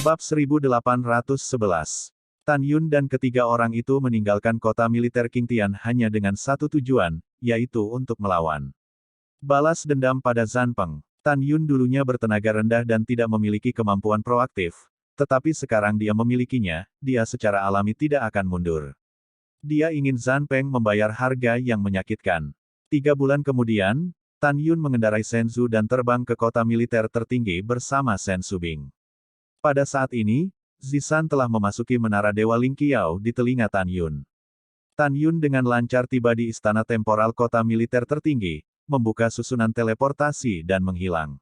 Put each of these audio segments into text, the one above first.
Bab 1811. Tan Yun dan ketiga orang itu meninggalkan kota militer Qingtian hanya dengan satu tujuan, yaitu untuk melawan. Balas dendam pada Zhan Peng. Tan Yun dulunya bertenaga rendah dan tidak memiliki kemampuan proaktif, tetapi sekarang dia memilikinya, dia secara alami tidak akan mundur. Dia ingin Zhan Peng membayar harga yang menyakitkan. 3 bulan kemudian, Tan Yun mengendarai Shenzhou dan terbang ke kota militer tertinggi bersama Shen Subing. Pada saat ini, Zishan telah memasuki menara Dewa Lingqiao di telinga Tan Yun. Tan Yun dengan lancar tiba di istana temporal kota militer tertinggi, membuka susunan teleportasi dan menghilang.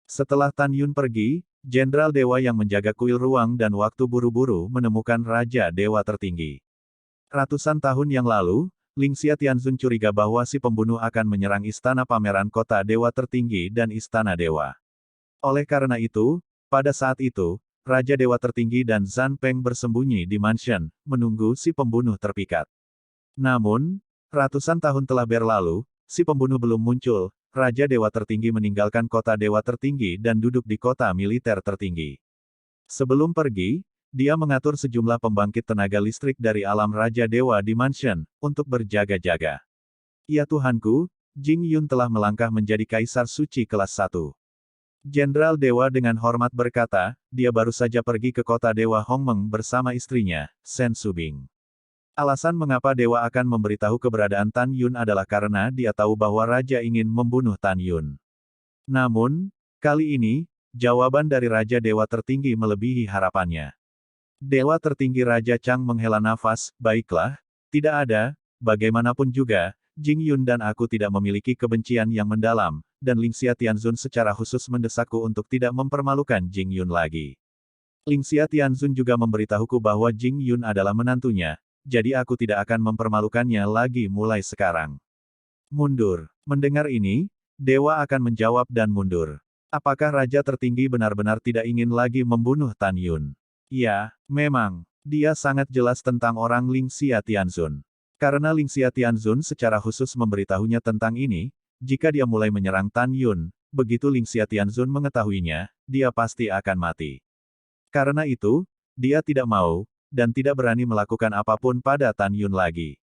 Setelah Tan Yun pergi, Jenderal Dewa yang menjaga kuil ruang dan waktu buru-buru menemukan Raja Dewa tertinggi. Ratusan tahun yang lalu, Lingxia Tianzun curiga bahwa si pembunuh akan menyerang istana pameran kota Dewa tertinggi dan istana Dewa. Oleh karena itu, pada saat itu, Raja Dewa tertinggi dan Zhan Peng bersembunyi di mansion, menunggu si pembunuh terpikat. Namun, ratusan tahun telah berlalu, si pembunuh belum muncul, Raja Dewa tertinggi meninggalkan kota Dewa tertinggi dan duduk di kota militer tertinggi. Sebelum pergi, dia mengatur sejumlah pembangkit tenaga listrik dari alam Raja Dewa di mansion, untuk berjaga-jaga. Ya Tuhanku, Jing Yun telah melangkah menjadi Kaisar Suci kelas 1. Jenderal Dewa dengan hormat berkata, dia baru saja pergi ke kota Dewa Hongmeng bersama istrinya, Shen Subing. Alasan mengapa Dewa akan memberitahu keberadaan Tan Yun adalah karena dia tahu bahwa Raja ingin membunuh Tan Yun. Namun, kali ini, jawaban dari Raja Dewa tertinggi melebihi harapannya. Dewa tertinggi Raja Chang menghela nafas, baiklah, tidak ada, bagaimanapun juga, Jing Yun dan aku tidak memiliki kebencian yang mendalam, dan Lingxia Tianzun secara khusus mendesakku untuk tidak mempermalukan Jing Yun lagi. Lingxia Tianzun juga memberitahuku bahwa Jing Yun adalah menantunya, jadi aku tidak akan mempermalukannya lagi mulai sekarang. Mundur. Mendengar ini, Dewa akan menjawab dan mundur. Apakah Raja tertinggi benar-benar tidak ingin lagi membunuh Tan Yun? Ya, memang. Dia sangat jelas tentang orang Lingxia Tianzun. Karena Lingxia Tianzun secara khusus memberitahunya tentang ini, jika dia mulai menyerang Tan Yun, begitu Lingxia Tianzun mengetahuinya, dia pasti akan mati. Karena itu, dia tidak mau, dan tidak berani melakukan apapun pada Tan Yun lagi.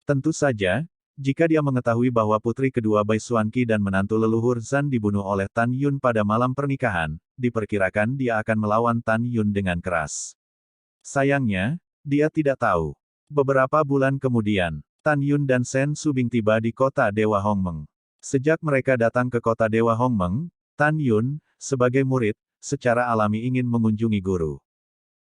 Tentu saja, jika dia mengetahui bahwa putri kedua Bai Xuanqi dan menantu leluhur Zhan dibunuh oleh Tan Yun pada malam pernikahan, diperkirakan dia akan melawan Tan Yun dengan keras. Sayangnya, dia tidak tahu. Beberapa bulan kemudian, Tan Yun dan Shen Subing tiba di kota Dewa Hongmeng. Sejak mereka datang ke kota Dewa Hongmeng, Tan Yun, sebagai murid, secara alami ingin mengunjungi guru.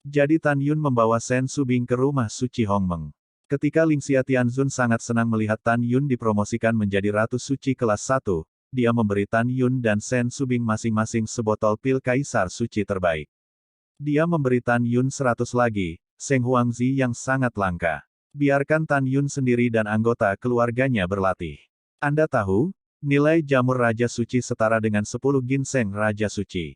Jadi Tan Yun membawa Shen Subing ke rumah suci Hongmeng. Ketika Lingxia Tianzun sangat senang melihat Tan Yun dipromosikan menjadi Ratu Suci kelas 1, dia memberi Tan Yun dan Shen Subing masing-masing sebotol pil Kaisar Suci terbaik. Dia memberi Tan Yun 100 lagi, Seng Huangzi yang sangat langka. Biarkan Tan Yun sendiri dan anggota keluarganya berlatih. Anda tahu, nilai jamur Raja Suci setara dengan 10 ginseng Raja Suci.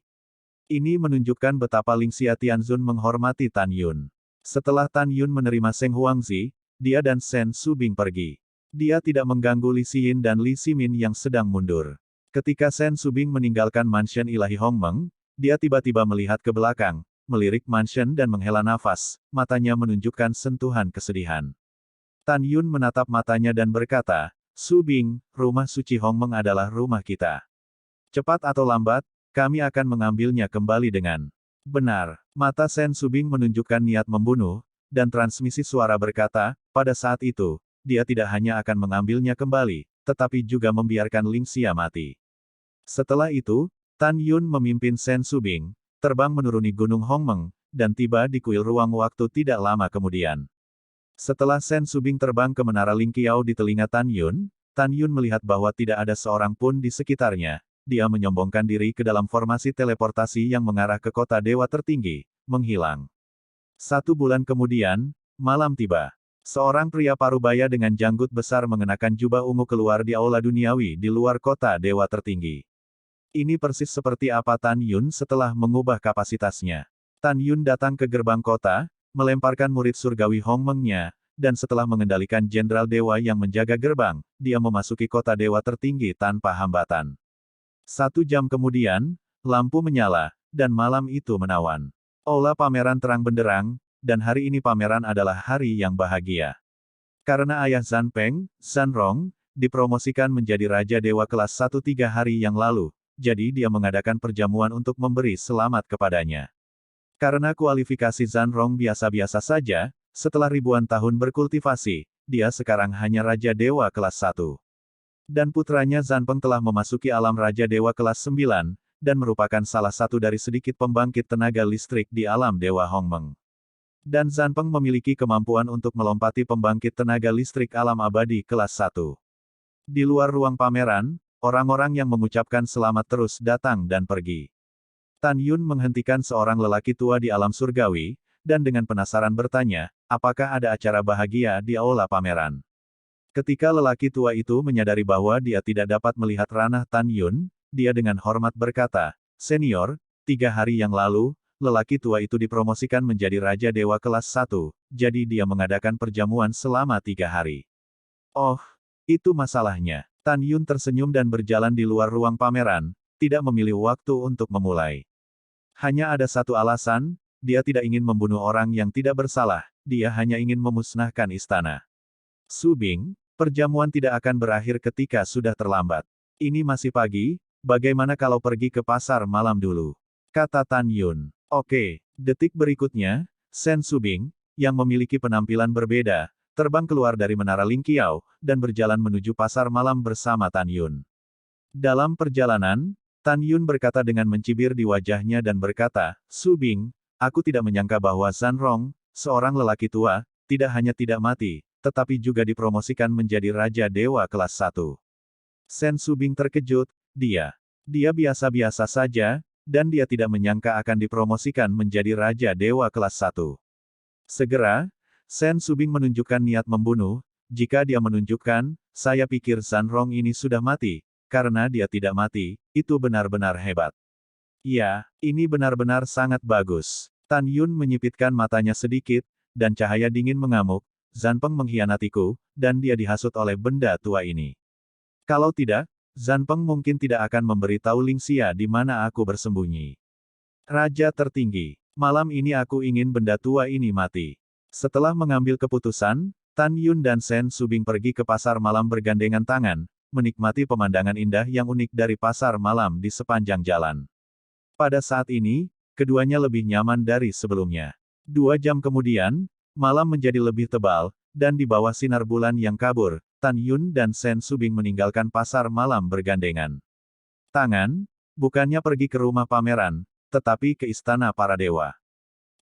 Ini menunjukkan betapa Lingxia Tianzun menghormati Tan Yun. Setelah Tan Yun menerima Seng Huangzi, dia dan Shen Subing pergi. Dia tidak mengganggu Li Xiyin dan Li Ximin yang sedang mundur. Ketika Shen Subing meninggalkan mansion ilahi Hongmeng, dia tiba-tiba melihat ke belakang, melirik mansion dan menghela nafas, matanya menunjukkan sentuhan kesedihan. Tan Yun menatap matanya dan berkata, Subing, rumah suci Hongmeng adalah rumah kita. Cepat atau lambat, kami akan mengambilnya kembali dengan benar. Mata Shen Subing menunjukkan niat membunuh, dan transmisi suara berkata, pada saat itu, dia tidak hanya akan mengambilnya kembali, tetapi juga membiarkan Lingxia mati. Setelah itu, Tan Yun memimpin Shen Subing, terbang menuruni Gunung Hongmeng, dan tiba di kuil ruang waktu tidak lama kemudian. Setelah Shen Subing terbang ke menara Lingqiao di telinga Tan Yun melihat bahwa tidak ada seorang pun di sekitarnya. Dia menyombongkan diri ke dalam formasi teleportasi yang mengarah ke kota Dewa tertinggi, menghilang. 1 bulan kemudian, malam tiba. Seorang pria parubaya dengan janggut besar mengenakan jubah ungu keluar di aula duniawi di luar kota Dewa tertinggi. Ini persis seperti apa Tan Yun setelah mengubah kapasitasnya. Tan Yun datang ke gerbang kota, melemparkan murid surgawi Hongmengnya, dan setelah mengendalikan Jenderal Dewa yang menjaga gerbang, dia memasuki kota Dewa tertinggi tanpa hambatan. 1 jam kemudian, lampu menyala, dan malam itu menawan. Aula pameran terang benderang, dan hari ini pameran adalah hari yang bahagia. Karena ayah Zan Peng, Zan Rong, dipromosikan menjadi Raja Dewa kelas 1 3 hari yang lalu, jadi dia mengadakan perjamuan untuk memberi selamat kepadanya. Karena kualifikasi Zan Rong biasa-biasa saja, setelah ribuan tahun berkultivasi, dia sekarang hanya Raja Dewa kelas 1. Dan putranya Zan Peng telah memasuki alam Raja Dewa kelas 9, dan merupakan salah satu dari sedikit pembangkit tenaga listrik di alam Dewa Hongmeng. Dan Zan Peng memiliki kemampuan untuk melompati pembangkit tenaga listrik alam abadi kelas 1. Di luar ruang pameran, orang-orang yang mengucapkan selamat terus datang dan pergi. Tan Yun menghentikan seorang lelaki tua di alam surgawi, dan dengan penasaran bertanya, apakah ada acara bahagia di aula pameran. Ketika lelaki tua itu menyadari bahwa dia tidak dapat melihat ranah Tan Yun, dia dengan hormat berkata, "Senior, 3 hari yang lalu, lelaki tua itu dipromosikan menjadi Raja Dewa kelas 1, jadi dia mengadakan perjamuan selama 3 hari." Oh, itu masalahnya. Tan Yun tersenyum dan berjalan di luar ruang pameran, tidak memilih waktu untuk memulai. Hanya ada satu alasan, dia tidak ingin membunuh orang yang tidak bersalah, dia hanya ingin memusnahkan istana. Su Bing, perjamuan tidak akan berakhir ketika sudah terlambat. Ini masih pagi, bagaimana kalau pergi ke pasar malam dulu? Kata Tan Yun. Oke, detik berikutnya, Sen Su Bing, yang memiliki penampilan berbeda, terbang keluar dari menara Ling Qiao, dan berjalan menuju pasar malam bersama Tan Yun. Dalam perjalanan, Tan Yun berkata dengan mencibir di wajahnya dan berkata, "Su Bing, aku tidak menyangka bahwa Zan Rong, seorang lelaki tua, tidak hanya tidak mati, tetapi juga dipromosikan menjadi Raja Dewa kelas 1. Sen Su Bing terkejut, dia biasa-biasa saja, dan dia tidak menyangka akan dipromosikan menjadi Raja Dewa kelas 1. Segera, Sen Su Bing menunjukkan niat membunuh, jika dia menunjukkan, saya pikir Zan Rong ini sudah mati, karena dia tidak mati, itu benar-benar hebat. Ya, ini benar-benar sangat bagus. Tan Yun menyipitkan matanya sedikit, dan cahaya dingin mengamuk, Zan Peng mengkhianatiku, dan dia dihasut oleh benda tua ini. Kalau tidak, Zan Peng mungkin tidak akan memberitahu Ling Xia di mana aku bersembunyi. Raja tertinggi, malam ini aku ingin benda tua ini mati. Setelah mengambil keputusan, Tan Yun dan Sen Su Bing pergi ke pasar malam bergandengan tangan, menikmati pemandangan indah yang unik dari pasar malam di sepanjang jalan. Pada saat ini, keduanya lebih nyaman dari sebelumnya. 2 jam kemudian, malam menjadi lebih tebal, dan di bawah sinar bulan yang kabur, Tan Yun dan Sen Su Bing meninggalkan pasar malam bergandengan tangan, bukannya pergi ke rumah pameran, tetapi ke istana para dewa.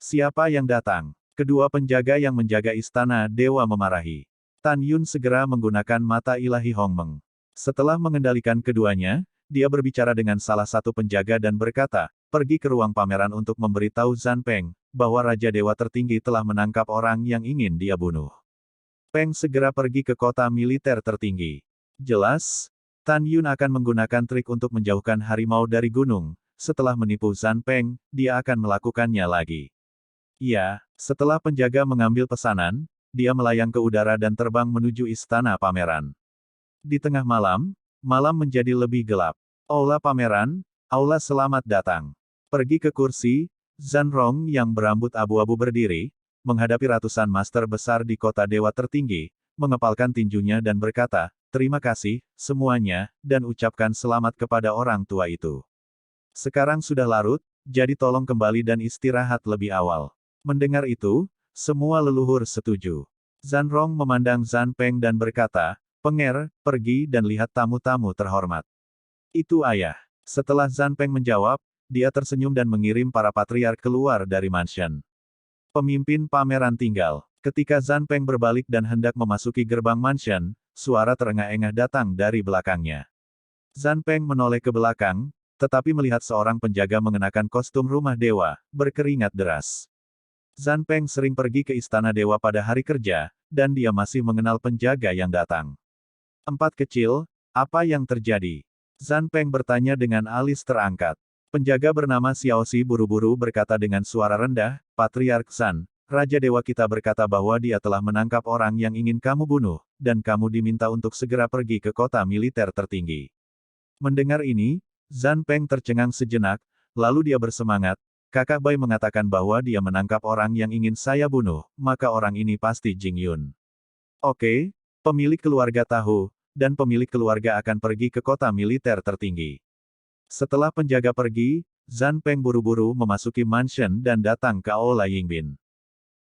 Siapa yang datang? Kedua penjaga yang menjaga istana dewa memarahi. Tan Yun segera menggunakan mata ilahi Hongmeng. Setelah mengendalikan keduanya, dia berbicara dengan salah satu penjaga dan berkata, pergi ke ruang pameran untuk memberitahu Zan Peng, bahwa Raja Dewa tertinggi telah menangkap orang yang ingin dia bunuh. Peng segera pergi ke kota militer tertinggi. Jelas, Tan Yun akan menggunakan trik untuk menjauhkan harimau dari gunung. Setelah menipu Zan Peng, dia akan melakukannya lagi. Ya, setelah penjaga mengambil pesanan, dia melayang ke udara dan terbang menuju istana pameran. Di tengah malam, malam menjadi lebih gelap. Aula pameran, aula selamat datang. Pergi ke kursi, Zan Rong yang berambut abu-abu berdiri, menghadapi ratusan master besar di kota dewa tertinggi, mengepalkan tinjunya dan berkata, terima kasih, semuanya, dan ucapkan selamat kepada orang tua itu. Sekarang sudah larut, jadi tolong kembali dan istirahat lebih awal. Mendengar itu, semua leluhur setuju. Zan Rong memandang Zan Peng dan berkata, Penger, pergi dan lihat tamu-tamu terhormat. Itu ayah. Setelah Zan Peng menjawab, dia tersenyum dan mengirim para patriark keluar dari mansion. Pemimpin pameran tinggal. Ketika Zan Peng berbalik dan hendak memasuki gerbang mansion, suara terengah-engah datang dari belakangnya. Zan Peng menoleh ke belakang, tetapi melihat seorang penjaga mengenakan kostum rumah dewa, berkeringat deras. Zan Peng sering pergi ke istana dewa pada hari kerja, dan dia masih mengenal penjaga yang datang. 4 kecil, apa yang terjadi? Zan Peng bertanya dengan alis terangkat. Penjaga bernama Xiaoxi buru-buru berkata dengan suara rendah, Patriark Zan, Raja Dewa kita berkata bahwa dia telah menangkap orang yang ingin kamu bunuh, dan kamu diminta untuk segera pergi ke kota militer tertinggi. Mendengar ini, Zan Peng tercengang sejenak, lalu dia bersemangat, Kakak Bai mengatakan bahwa dia menangkap orang yang ingin saya bunuh, maka orang ini pasti Jing Yun. Oke, pemilik keluarga tahu, dan pemilik keluarga akan pergi ke kota militer tertinggi. Setelah penjaga pergi, Zhan Peng buru-buru memasuki mansion dan datang ke Aula Yingbin.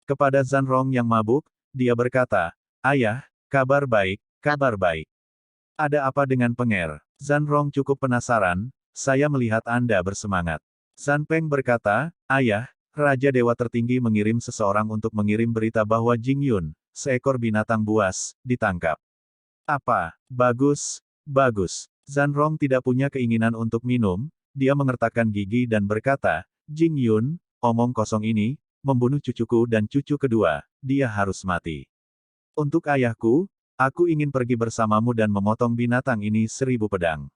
Kepada Zhan Rong yang mabuk, dia berkata, "Ayah, kabar baik, kabar baik. Ada apa dengan Penger?" Zhan Rong cukup penasaran, "Saya melihat Anda bersemangat." Zhan Peng berkata, "Ayah, Raja Dewa Tertinggi mengirim seseorang untuk mengirim berita bahwa Jing Yun, seekor binatang buas, ditangkap." "Apa? Bagus, bagus." Zhan Rong tidak punya keinginan untuk minum, dia mengertakkan gigi dan berkata, "Jing Yun, omong kosong ini, membunuh cucuku dan cucu kedua, dia harus mati. Untuk ayahku, aku ingin pergi bersamamu dan memotong binatang ini 1000 pedang."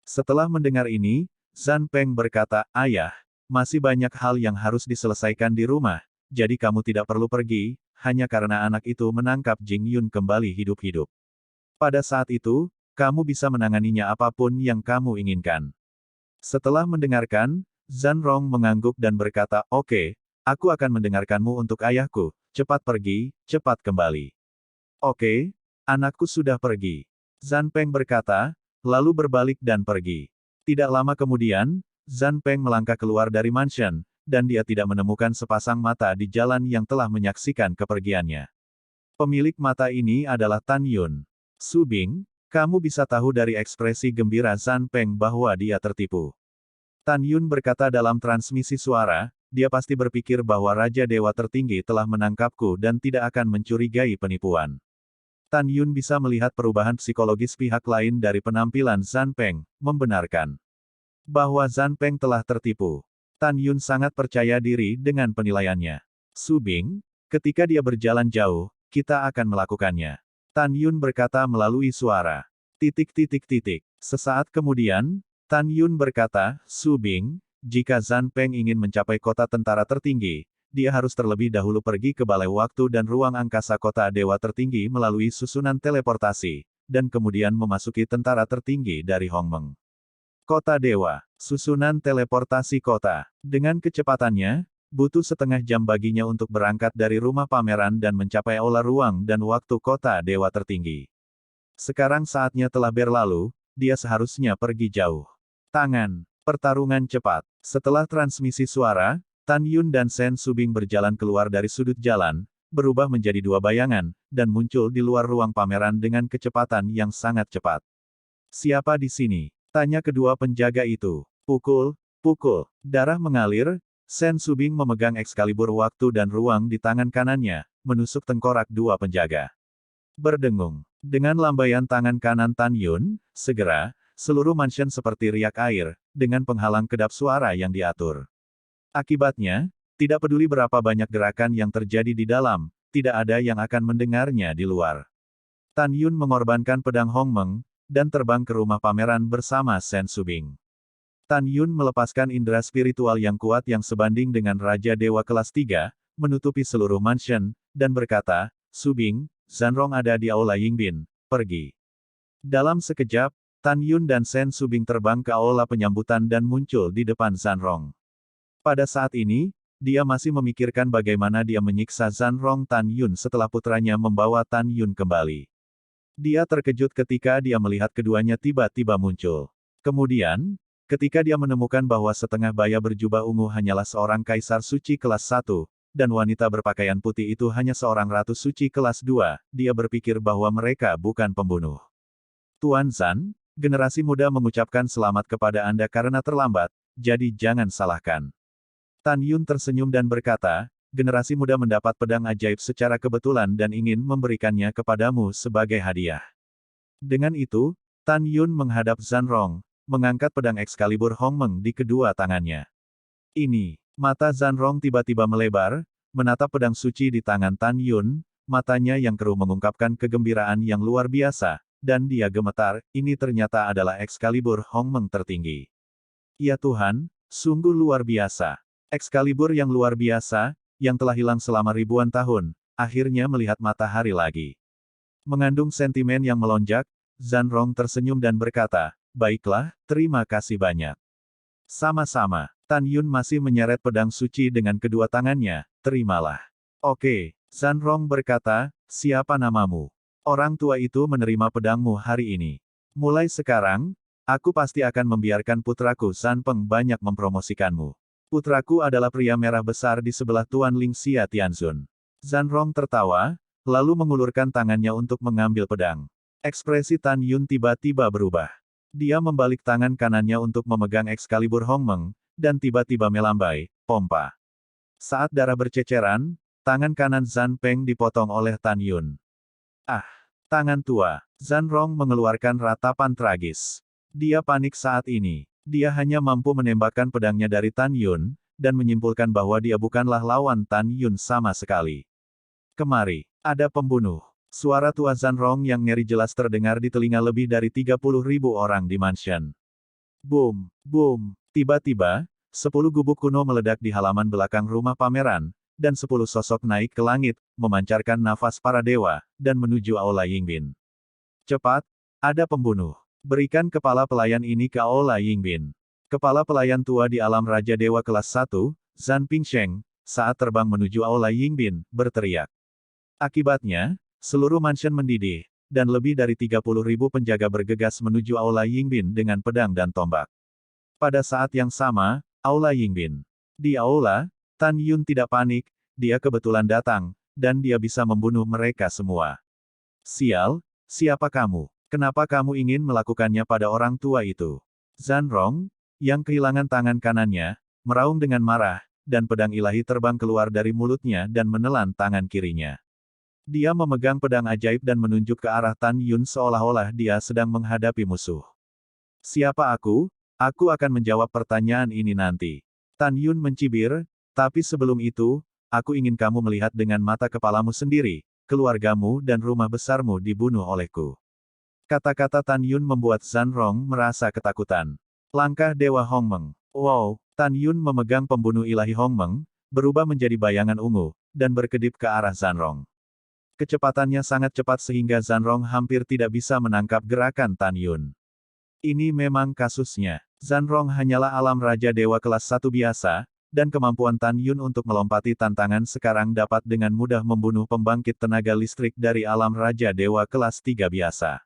Setelah mendengar ini, Zhan Peng berkata, "Ayah, masih banyak hal yang harus diselesaikan di rumah, jadi kamu tidak perlu pergi, hanya karena anak itu menangkap Jing Yun kembali hidup-hidup. Pada saat itu, kamu bisa menanganinya apapun yang kamu inginkan." Setelah mendengarkan, Zhan Rong mengangguk dan berkata, "Oke, aku akan mendengarkanmu untuk ayahku, cepat pergi, cepat kembali." "Oke, anakku sudah pergi." Zhan Peng berkata, lalu berbalik dan pergi. Tidak lama kemudian, Zhan Peng melangkah keluar dari mansion, dan dia tidak menemukan sepasang mata di jalan yang telah menyaksikan kepergiannya. Pemilik mata ini adalah Tan Yun. "Su Bing, kamu bisa tahu dari ekspresi gembira Zhan Peng bahwa dia tertipu." Tan Yun berkata dalam transmisi suara, dia pasti berpikir bahwa Raja Dewa Tertinggi telah menangkapku dan tidak akan mencurigai penipuan. Tan Yun bisa melihat perubahan psikologis pihak lain dari penampilan Zhan Peng, membenarkan bahwa Zhan Peng telah tertipu. Tan Yun sangat percaya diri dengan penilaiannya. "Su Bing, ketika dia berjalan jauh, kita akan melakukannya." Tan Yun berkata melalui suara. Sesaat kemudian, Tan Yun berkata, "Su Bing, jika Zhan Peng ingin mencapai kota tentara tertinggi, dia harus terlebih dahulu pergi ke Balai Waktu dan Ruang Angkasa Kota Dewa Tertinggi melalui susunan teleportasi, dan kemudian memasuki tentara tertinggi dari Hongmeng. Kota Dewa, susunan teleportasi kota. Dengan kecepatannya, butuh setengah jam baginya untuk berangkat dari rumah pameran dan mencapai Aula Ruang dan Waktu Kota Dewa Tertinggi. Sekarang saatnya telah berlalu, dia seharusnya pergi jauh. Tangan, pertarungan cepat. Setelah transmisi suara, Tan Yun dan Sen Subing berjalan keluar dari sudut jalan, berubah menjadi dua bayangan, dan muncul di luar ruang pameran dengan kecepatan yang sangat cepat. "Siapa di sini?" tanya kedua penjaga itu. "Pukul, pukul." Darah mengalir, Sen Subing memegang Excalibur waktu dan ruang di tangan kanannya, menusuk tengkorak dua penjaga. Berdengung. Dengan lambaian tangan kanan Tan Yun, segera, seluruh mansion seperti riak air, dengan penghalang kedap suara yang diatur. Akibatnya, tidak peduli berapa banyak gerakan yang terjadi di dalam, tidak ada yang akan mendengarnya di luar. Tan Yun mengorbankan pedang Hongmeng, dan terbang ke rumah pameran bersama Sen Subing. Tan Yun melepaskan indera spiritual yang kuat yang sebanding dengan Raja Dewa kelas 3, menutupi seluruh mansion, dan berkata, "Subing, Zhan Rong ada di Aula Yingbin, pergi." Dalam sekejap, Tan Yun dan Sen Subing terbang ke aula penyambutan dan muncul di depan Zhan Rong. Pada saat ini, dia masih memikirkan bagaimana dia menyiksa Zhan Rong Tan Yun setelah putranya membawa Tan Yun kembali. Dia terkejut ketika dia melihat keduanya tiba-tiba muncul. Kemudian, ketika dia menemukan bahwa setengah baya berjubah ungu hanyalah seorang kaisar suci kelas 1, dan wanita berpakaian putih itu hanya seorang ratu suci kelas 2, dia berpikir bahwa mereka bukan pembunuh. "Tuan Zhan, generasi muda mengucapkan selamat kepada Anda karena terlambat, jadi jangan salahkan." Tan Yun tersenyum dan berkata, "Generasi muda mendapat pedang ajaib secara kebetulan dan ingin memberikannya kepadamu sebagai hadiah." Dengan itu, Tan Yun menghadap Zhan Rong, mengangkat pedang Excalibur Hongmeng di kedua tangannya. Ini, mata Zhan Rong tiba-tiba melebar, menatap pedang suci di tangan Tan Yun, matanya yang keruh mengungkapkan kegembiraan yang luar biasa, dan dia gemetar, ini ternyata adalah Excalibur Hongmeng tertinggi. Ya Tuhan, sungguh luar biasa. Excalibur yang luar biasa, yang telah hilang selama ribuan tahun, akhirnya melihat matahari lagi. Mengandung sentimen yang melonjak, Zhan Rong tersenyum dan berkata, "Baiklah, terima kasih banyak." "Sama-sama." Tan Yun masih menyeret pedang suci dengan kedua tangannya, terimalah. Oke, Zanrong berkata, siapa namamu? Orang tua itu menerima pedangmu hari ini. Mulai sekarang, aku pasti akan membiarkan putraku Zanpeng banyak mempromosikanmu. Putraku adalah pria merah besar di sebelah Tuan Ling Xia Tianzun. Zanrong tertawa, lalu mengulurkan tangannya untuk mengambil pedang. Ekspresi Tan Yun tiba-tiba berubah. Dia membalik tangan kanannya untuk memegang Excalibur Hongmeng, dan tiba-tiba melambai, pompa. Saat darah berceceran, tangan kanan Zanpeng dipotong oleh Tan Yun. Ah! Tangan tua. Zanrong mengeluarkan ratapan tragis. Dia panik saat ini. Dia hanya mampu menembakkan pedangnya dari Tan Yun, dan menyimpulkan bahwa dia bukanlah lawan Tan Yun sama sekali. Kemari, ada pembunuh. Suara tua Zanrong yang ngeri jelas terdengar di telinga lebih dari 30.000 orang di mansion. Boom, boom. Tiba-tiba, 10 gubuk kuno meledak di halaman belakang rumah pameran, dan 10 sosok naik ke langit, memancarkan nafas para dewa, dan menuju Aula Yingbin. Cepat, ada pembunuh. Berikan kepala pelayan ini ke Aula Yingbin. Kepala pelayan tua di alam Raja Dewa kelas 1, Zan Pingsheng, saat terbang menuju Aula Yingbin, berteriak. Akibatnya, seluruh mansion mendidih, dan lebih dari 30.000 penjaga bergegas menuju Aula Yingbin dengan pedang dan tombak. Pada saat yang sama, Aula Yingbin. Di Aula, Tan Yun tidak panik, dia kebetulan datang, dan dia bisa membunuh mereka semua. Sial, siapa kamu? Kenapa kamu ingin melakukannya pada orang tua itu? Zanrong, yang kehilangan tangan kanannya, meraung dengan marah, dan pedang ilahi terbang keluar dari mulutnya dan menelan tangan kirinya. Dia memegang pedang ajaib dan menunjuk ke arah Tan Yun seolah-olah dia sedang menghadapi musuh. Siapa aku? Aku akan menjawab pertanyaan ini nanti. Tan Yun mencibir, tapi sebelum itu, aku ingin kamu melihat dengan mata kepalamu sendiri, keluargamu dan rumah besarmu dibunuh olehku. Kata-kata Tan Yun membuat Zanrong merasa ketakutan. Langkah Dewa Hongmeng. Wow, Tan Yun memegang pembunuh ilahi Hongmeng, berubah menjadi bayangan ungu, dan berkedip ke arah Zanrong. Kecepatannya sangat cepat sehingga Zanrong hampir tidak bisa menangkap gerakan Tan Yun. Ini memang kasusnya. Zanrong hanyalah alam Raja Dewa kelas 1 biasa, dan kemampuan Tan Yun untuk melompati tantangan sekarang dapat dengan mudah membunuh pembangkit tenaga listrik dari alam Raja Dewa kelas 3 biasa.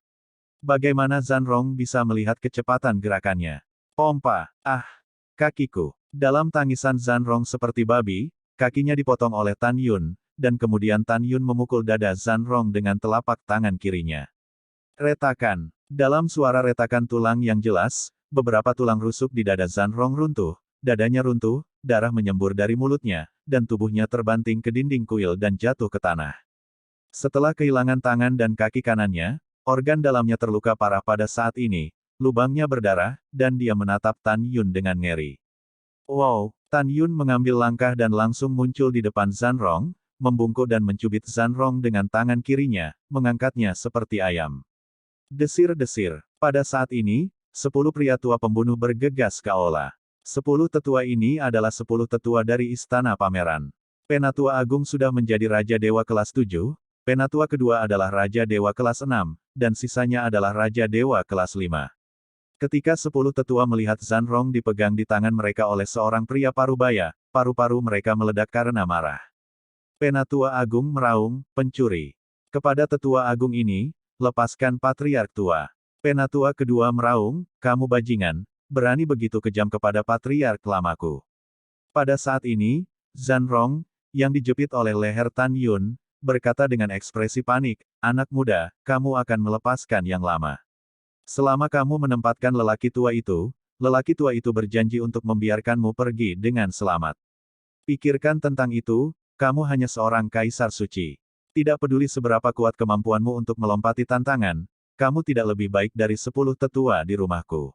Bagaimana Zanrong bisa melihat kecepatan gerakannya? Pompa! Ah! Kakiku! Dalam tangisan Zanrong seperti babi, kakinya dipotong oleh Tan Yun, dan kemudian Tan Yun memukul dada Zanrong dengan telapak tangan kirinya. Retakan! Dalam suara retakan tulang yang jelas, beberapa tulang rusuk di dada Zanrong runtuh, dadanya runtuh, darah menyembur dari mulutnya, dan tubuhnya terbanting ke dinding kuil dan jatuh ke tanah. Setelah kehilangan tangan dan kaki kanannya, organ dalamnya terluka parah pada saat ini, lubangnya berdarah, dan dia menatap Tan Yun dengan ngeri. Wow, Tan Yun mengambil langkah dan langsung muncul di depan Zanrong, membungkuk dan mencubit Zanrong dengan tangan kirinya, mengangkatnya seperti ayam. Desir-desir. Pada saat ini, 10 pria tua pembunuh bergegas ke aula. 10 tetua ini adalah 10 tetua dari istana pameran. Penatua Agung sudah menjadi Raja Dewa kelas 7, Penatua kedua adalah Raja Dewa kelas 6, dan sisanya adalah Raja Dewa kelas 5. Ketika 10 tetua melihat Zanrong dipegang di tangan mereka oleh seorang pria parubaya, paru-paru mereka meledak karena marah. Penatua Agung meraung, pencuri. Kepada tetua agung ini, lepaskan Patriark tua. Penatua kedua meraung, kamu bajingan, berani begitu kejam kepada Patriark lamaku. Pada saat ini, Zanrong, yang dijepit oleh leher Tan Yun, berkata dengan ekspresi panik, anak muda, kamu akan melepaskan yang lama. Selama kamu menempatkan lelaki tua itu berjanji untuk membiarkanmu pergi dengan selamat. Pikirkan tentang itu, kamu hanya seorang kaisar suci. Tidak peduli seberapa kuat kemampuanmu untuk melompati tantangan, kamu tidak lebih baik dari 10 tetua di rumahku.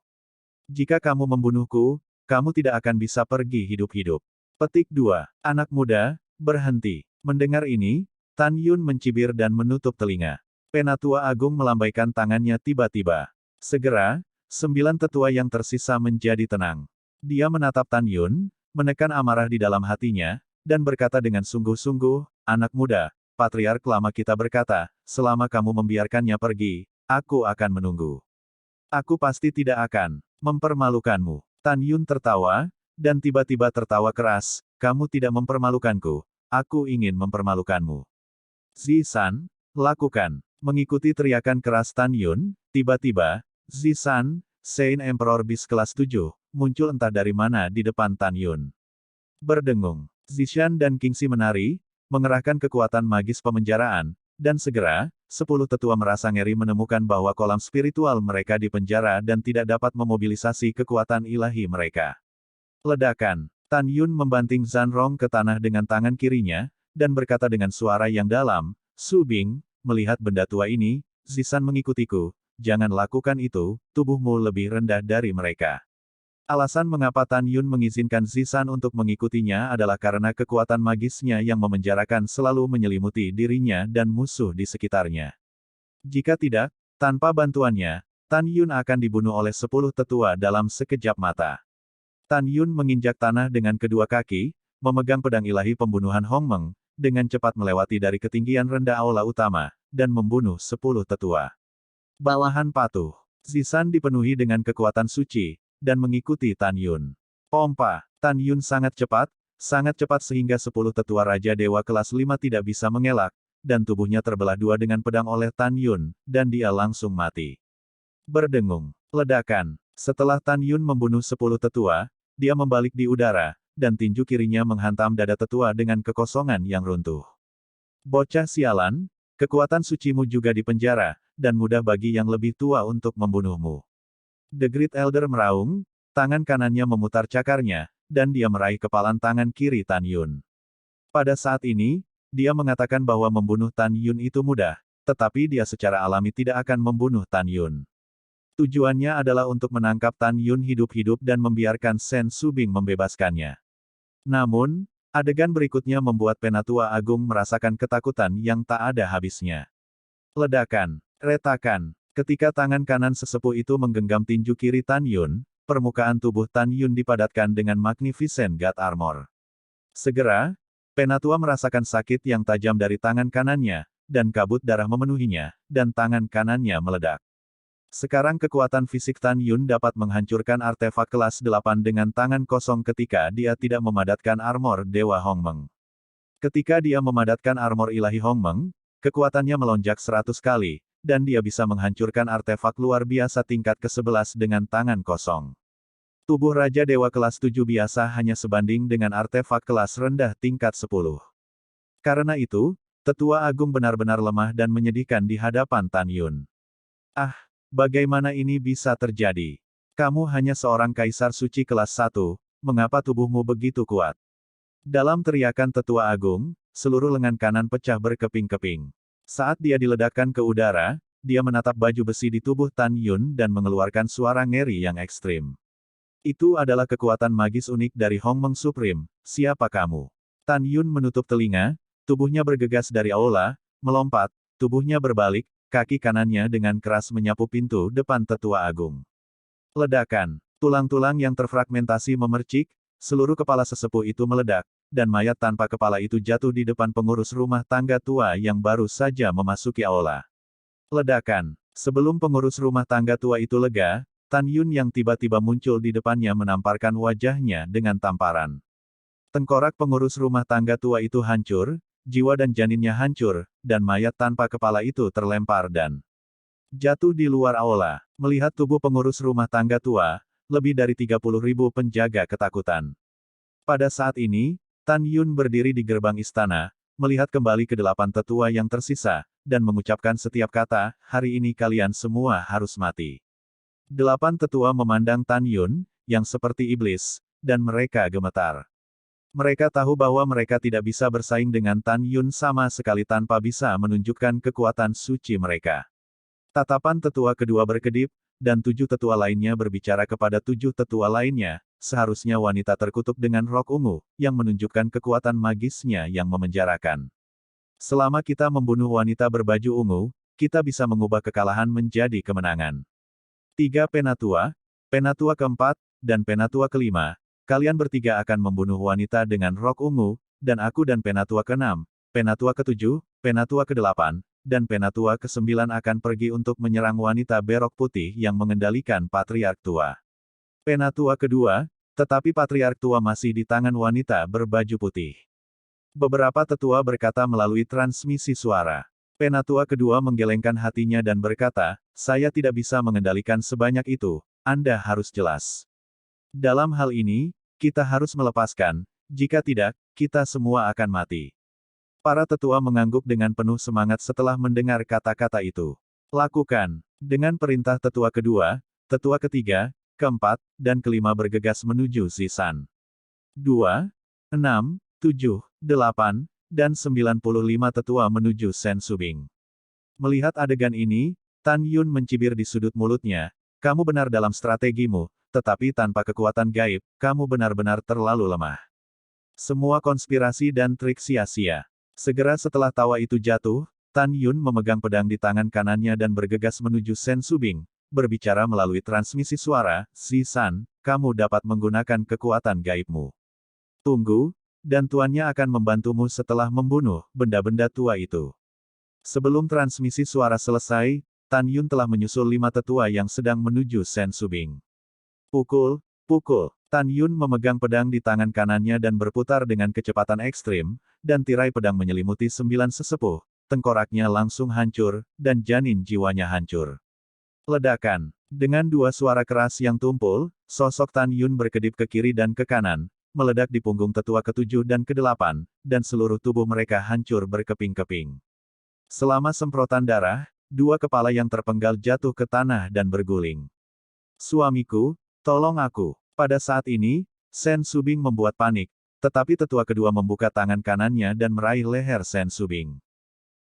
Jika kamu membunuhku, kamu tidak akan bisa pergi hidup-hidup. Petik 2. Anak muda, berhenti. Mendengar ini, Tan Yun mencibir dan menutup telinga. Penatua Agung melambaikan tangannya tiba-tiba. Segera, 9 tetua yang tersisa menjadi tenang. Dia menatap Tan Yun, menekan amarah di dalam hatinya, dan berkata dengan sungguh-sungguh, anak muda, Patriark lama kita berkata, selama kamu membiarkannya pergi, aku akan menunggu. Aku pasti tidak akan mempermalukanmu. Tan Yun tertawa, Dan tiba-tiba tertawa keras, kamu tidak mempermalukanku, aku ingin mempermalukanmu. Zisan, lakukan. Mengikuti teriakan keras Tan Yun, tiba-tiba, Zisan, Saint Emperor Beast kelas 7, muncul entah dari mana di depan Tan Yun. Berdengung, Zishan dan Kingxi menari, mengerahkan kekuatan magis pemenjaraan, dan segera, 10 tetua merasa ngeri menemukan bahwa kolam spiritual mereka di penjara dan tidak dapat memobilisasi kekuatan ilahi mereka. Ledakan, Tan Yun membanting Zanrong ke tanah dengan tangan kirinya, dan berkata dengan suara yang dalam, Su Bing, melihat benda tua ini, Zisan mengikutiku, jangan lakukan itu, tubuhmu lebih rendah dari mereka. Alasan mengapa Tan Yun mengizinkan Zisan untuk mengikutinya adalah karena kekuatan magisnya yang memenjarakan selalu menyelimuti dirinya dan musuh di sekitarnya. Jika tidak, tanpa bantuannya, Tan Yun akan dibunuh oleh 10 tetua dalam sekejap mata. Tan Yun menginjak tanah dengan kedua kaki, memegang pedang ilahi pembunuhan Hong Meng, dengan cepat melewati dari ketinggian rendah aula utama, dan membunuh 10 tetua. Bawahan patuh. Zisan dipenuhi dengan kekuatan suci, dan mengikuti Tan Yun. Pompa, Tan Yun sangat cepat sehingga 10 tetua Raja Dewa kelas 5 tidak bisa mengelak, dan tubuhnya terbelah dua dengan pedang oleh Tan Yun, dan dia langsung mati. Berdengung. Ledakan. Setelah Tan Yun membunuh 10 tetua, dia membalik di udara, dan tinju kirinya menghantam dada tetua dengan kekosongan yang runtuh. Bocah sialan, kekuatan sucimu juga dipenjara, dan mudah bagi yang lebih tua untuk membunuhmu. The Great Elder meraung, tangan kanannya memutar cakarnya, dan dia meraih kepalan tangan kiri Tan Yun. Pada saat ini, dia mengatakan bahwa membunuh Tan Yun itu mudah, tetapi dia secara alami tidak akan membunuh Tan Yun. Tujuannya adalah untuk menangkap Tan Yun hidup-hidup dan membiarkan Sen Subing membebaskannya. Namun, adegan berikutnya membuat Penatua Agung merasakan ketakutan yang tak ada habisnya. Ledakan, retakan, ketika tangan kanan sesepuh itu menggenggam tinju kiri Tan Yun, permukaan tubuh Tan Yun dipadatkan dengan Magnificent God Armor. Segera, Penatua merasakan sakit yang tajam dari tangan kanannya, dan kabut darah memenuhinya, dan tangan kanannya meledak. Sekarang kekuatan fisik Tan Yun dapat menghancurkan artefak kelas 8 dengan tangan kosong ketika dia tidak memadatkan armor Dewa Hong Meng. Ketika dia memadatkan armor ilahi Hong Meng, kekuatannya melonjak 100 kali, dan dia bisa menghancurkan artefak luar biasa tingkat ke-11 dengan tangan kosong. Tubuh Raja Dewa kelas 7 biasa hanya sebanding dengan artefak kelas rendah tingkat 10. Karena itu, Tetua Agung benar-benar lemah dan menyedihkan di hadapan Tan Yun. Ah! Bagaimana ini bisa terjadi? Kamu hanya seorang kaisar suci kelas 1, mengapa tubuhmu begitu kuat? Dalam teriakan Tetua Agung, seluruh lengan kanan pecah berkeping-keping. Saat dia diledakkan ke udara, dia menatap baju besi di tubuh Tan Yun dan mengeluarkan suara ngeri yang ekstrim. Itu adalah kekuatan magis unik dari Hong Meng Supreme, siapa kamu? Tan Yun menutup telinga, tubuhnya bergegas dari aula, melompat, tubuhnya berbalik, kaki kanannya dengan keras menyapu pintu depan Tetua Agung. Ledakan. Tulang-tulang yang terfragmentasi memercik, seluruh kepala sesepuh itu meledak, dan mayat tanpa kepala itu jatuh di depan pengurus rumah tangga tua yang baru saja memasuki aula. Ledakan. Sebelum pengurus rumah tangga tua itu lega, Tan Yun yang tiba-tiba muncul di depannya menamparkan wajahnya dengan tamparan. Tengkorak pengurus rumah tangga tua itu hancur, jiwa dan janinnya hancur, dan mayat tanpa kepala itu terlempar dan jatuh di luar aula. Melihat tubuh pengurus rumah tangga tua, lebih dari 30.000 penjaga ketakutan. Pada saat ini, Tan Yun berdiri di gerbang istana, melihat kembali ke 8 tetua yang tersisa, dan mengucapkan setiap kata, hari ini kalian semua harus mati. 8 tetua memandang Tan Yun, yang seperti iblis, dan mereka gemetar. Mereka tahu bahwa mereka tidak bisa bersaing dengan Tan Yun sama sekali tanpa bisa menunjukkan kekuatan suci mereka. Tatapan tetua kedua berkedip, dan 7 tetua lainnya berbicara kepada 7 tetua lainnya, seharusnya wanita terkutuk dengan rok ungu, yang menunjukkan kekuatan magisnya yang memenjarakan. Selama kita membunuh wanita berbaju ungu, kita bisa mengubah kekalahan menjadi kemenangan. 3 Penatua, Penatua keempat, dan Penatua kelima, kalian bertiga akan membunuh wanita dengan rok ungu, dan aku dan Penatua ke-6, Penatua ke-7, Penatua ke-8, dan Penatua ke-9 akan pergi untuk menyerang wanita berok putih yang mengendalikan Patriark tua. Penatua kedua, Tetapi patriark tua masih di tangan wanita berbaju putih. Beberapa tetua berkata melalui transmisi suara. Penatua kedua menggelengkan hatinya dan berkata, saya tidak bisa mengendalikan sebanyak itu, Anda harus jelas. Dalam hal ini, kita harus melepaskan, jika tidak, kita semua akan mati. Para tetua mengangguk dengan penuh semangat setelah mendengar kata-kata itu. Lakukan. Dengan perintah tetua kedua, tetua ketiga, keempat, dan kelima bergegas menuju Zisan. 2, 6, 7, 8, dan 95 tetua menuju Sen Subing. Melihat adegan ini, Tan Yun mencibir di sudut mulutnya, kamu benar dalam strategimu, tetapi tanpa kekuatan gaib, kamu benar-benar terlalu lemah. Semua konspirasi dan trik sia-sia. Segera setelah tawa itu jatuh, Tan Yun memegang pedang di tangan kanannya dan bergegas menuju Sen Subing, berbicara melalui transmisi suara, Zisan, kamu dapat menggunakan kekuatan gaibmu. Tunggu, dan tuannya akan membantumu setelah membunuh benda-benda tua itu. Sebelum transmisi suara selesai, Tan Yun telah menyusul 5 tetua yang sedang menuju Sen Subing. Pukul, pukul. Tan Yun memegang pedang di tangan kanannya dan berputar dengan kecepatan ekstrim, dan tirai pedang menyelimuti 9 sesepuh, tengkoraknya langsung hancur, dan janin jiwanya hancur. Ledakan. Dengan 2 suara keras yang tumpul, sosok Tan Yun berkedip ke kiri dan ke kanan, meledak di punggung tetua ke-7 dan ke-8, dan seluruh tubuh mereka hancur berkeping-keping. Selama semprotan darah, 2 kepala yang terpenggal jatuh ke tanah dan berguling. Suamiku, tolong aku. Pada saat ini, Sen Subing membuat panik, tetapi tetua kedua membuka tangan kanannya dan meraih leher Sen Subing.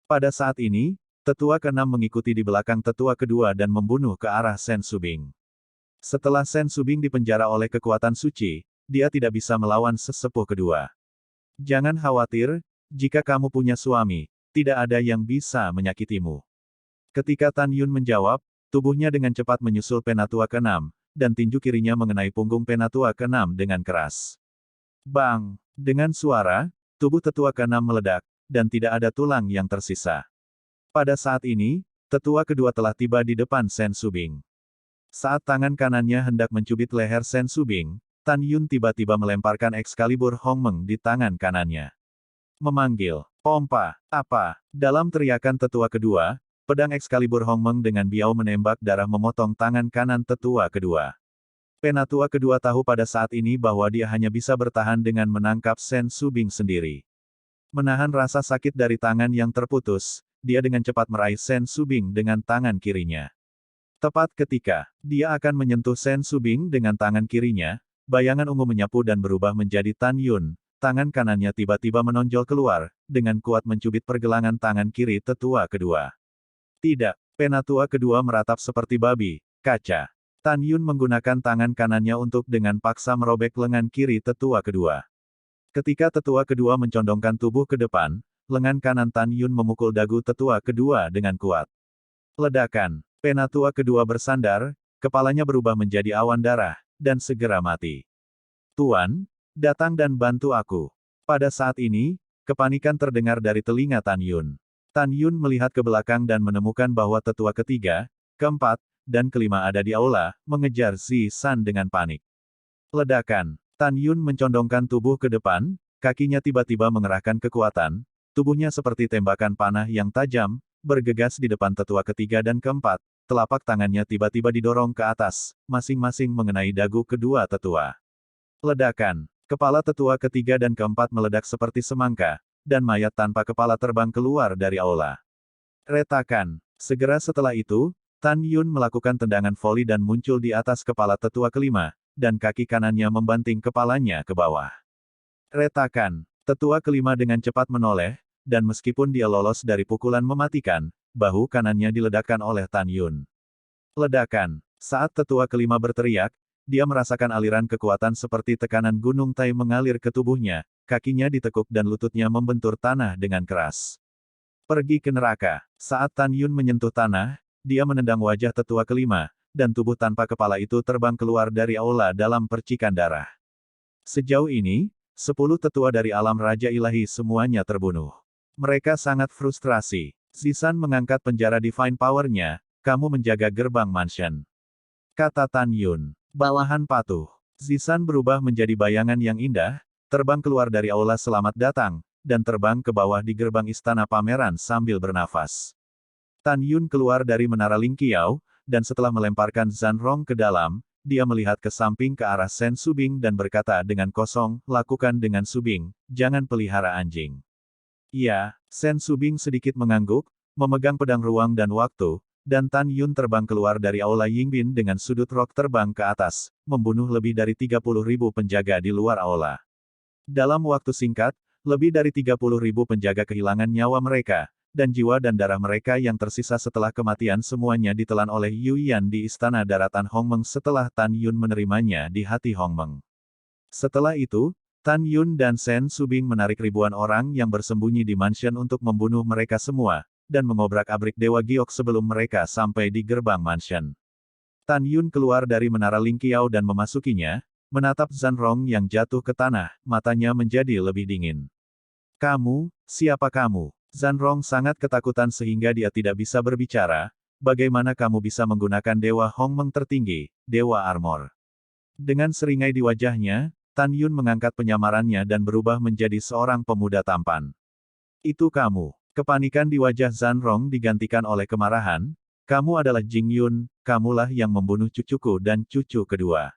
Pada saat ini, tetua ke-6 mengikuti di belakang tetua kedua dan membunuh ke arah Sen Subing. Setelah Sen Subing dipenjara oleh kekuatan suci, dia tidak bisa melawan sesepuh kedua. Jangan khawatir, jika kamu punya suami, tidak ada yang bisa menyakitimu. Ketika Tan Yun menjawab, tubuhnya dengan cepat menyusul penatua ke-6, dan tinju kirinya mengenai punggung penatua ke-6 dengan keras. Bang! Dengan suara, tubuh tetua ke-6 meledak, dan tidak ada tulang yang tersisa. Pada saat ini, tetua kedua telah tiba di depan Sen Subing. Saat tangan kanannya hendak mencubit leher Sen Subing, Tan Yun tiba-tiba melemparkan Excalibur Hongmeng di tangan kanannya. Memanggil, pompa, apa? Dalam teriakan tetua kedua, pedang Excalibur Hongmeng dengan biau menembak darah memotong tangan kanan tetua kedua. Penatua kedua tahu pada saat ini bahwa dia hanya bisa bertahan dengan menangkap Sen Subing sendiri. Menahan rasa sakit dari tangan yang terputus, dia dengan cepat meraih Sen Subing dengan tangan kirinya. Tepat ketika dia akan menyentuh Sen Subing dengan tangan kirinya, bayangan ungu menyapu dan berubah menjadi Tan Yun. Tangan kanannya tiba-tiba menonjol keluar, dengan kuat mencubit pergelangan tangan kiri tetua kedua. Tidak, penatua kedua meratap seperti babi, kaca. Tan Yun menggunakan tangan kanannya untuk dengan paksa merobek lengan kiri tetua kedua. Ketika tetua kedua mencondongkan tubuh ke depan, lengan kanan Tan Yun memukul dagu tetua kedua dengan kuat. Ledakan. Penatua kedua bersandar, kepalanya berubah menjadi awan darah, dan segera mati. Tuan, datang dan bantu aku. Pada saat ini, kepanikan terdengar dari telinga Tan Yun. Tan Yun melihat ke belakang dan menemukan bahwa tetua ketiga, keempat, dan kelima ada di aula, mengejar Zisan dengan panik. Ledakan. Tan Yun mencondongkan tubuh ke depan, kakinya tiba-tiba mengerahkan kekuatan, tubuhnya seperti tembakan panah yang tajam, bergegas di depan tetua ketiga dan keempat, telapak tangannya tiba-tiba didorong ke atas, masing-masing mengenai dagu kedua tetua. Ledakan. Kepala tetua ketiga dan keempat meledak seperti semangka, dan mayat tanpa kepala terbang keluar dari aula. Retakan. Segera setelah itu, Tan Yun melakukan tendangan voli dan muncul di atas kepala tetua kelima, dan kaki kanannya membanting kepalanya ke bawah. Retakan. Tetua kelima dengan cepat menoleh, dan meskipun dia lolos dari pukulan mematikan, bahu kanannya diledakkan oleh Tan Yun. Ledakan. Saat tetua kelima berteriak, dia merasakan aliran kekuatan seperti tekanan gunung Tai mengalir ke tubuhnya, kakinya ditekuk dan lututnya membentur tanah dengan keras. Pergi ke neraka. Saat Tan Yun menyentuh tanah, dia menendang wajah tetua kelima, dan tubuh tanpa kepala itu terbang keluar dari aula dalam percikan darah. Sejauh ini, 10 tetua dari alam Raja Ilahi semuanya terbunuh. Mereka sangat frustrasi. Zisan mengangkat penjara Divine Power-nya, kamu menjaga gerbang mansion. Kata Tan Yun. Bawahan patuh. Zisan berubah menjadi bayangan yang indah, terbang keluar dari aula selamat datang, dan terbang ke bawah di gerbang istana pameran sambil bernafas. Tan Yun keluar dari menara Ling Qiao, dan setelah melemparkan Zhan Rong ke dalam, dia melihat ke samping ke arah Sen Subing dan berkata dengan kosong, lakukan dengan Subing, jangan pelihara anjing. Iya, Sen Subing sedikit mengangguk, memegang pedang ruang dan waktu, dan Tan Yun terbang keluar dari aula Yingbin dengan sudut rok terbang ke atas, membunuh lebih dari 30.000 penjaga di luar aula. Dalam waktu singkat, lebih dari 30.000 penjaga kehilangan nyawa mereka, dan jiwa dan darah mereka yang tersisa setelah kematian semuanya ditelan oleh Yu Yan di Istana Daratan Hongmeng setelah Tan Yun menerimanya di hati Hongmeng. Setelah itu, Tan Yun dan Sen Subing menarik ribuan orang yang bersembunyi di mansion untuk membunuh mereka semua, dan mengobrak-abrik Dewa Giok sebelum mereka sampai di gerbang mansion. Tan Yun keluar dari menara Ling Qiao dan memasukinya, menatap Zhan Rong yang jatuh ke tanah, matanya menjadi lebih dingin. Kamu, siapa kamu? Zhan Rong sangat ketakutan sehingga dia tidak bisa berbicara. Bagaimana kamu bisa menggunakan Dewa Hongmeng tertinggi, Dewa Armor? Dengan seringai di wajahnya, Tan Yun mengangkat penyamarannya dan berubah menjadi seorang pemuda tampan. Itu kamu. Kepanikan di wajah Zhan Rong digantikan oleh kemarahan. Kamu adalah Jing Yun, kamulah yang membunuh cucuku dan cucu kedua.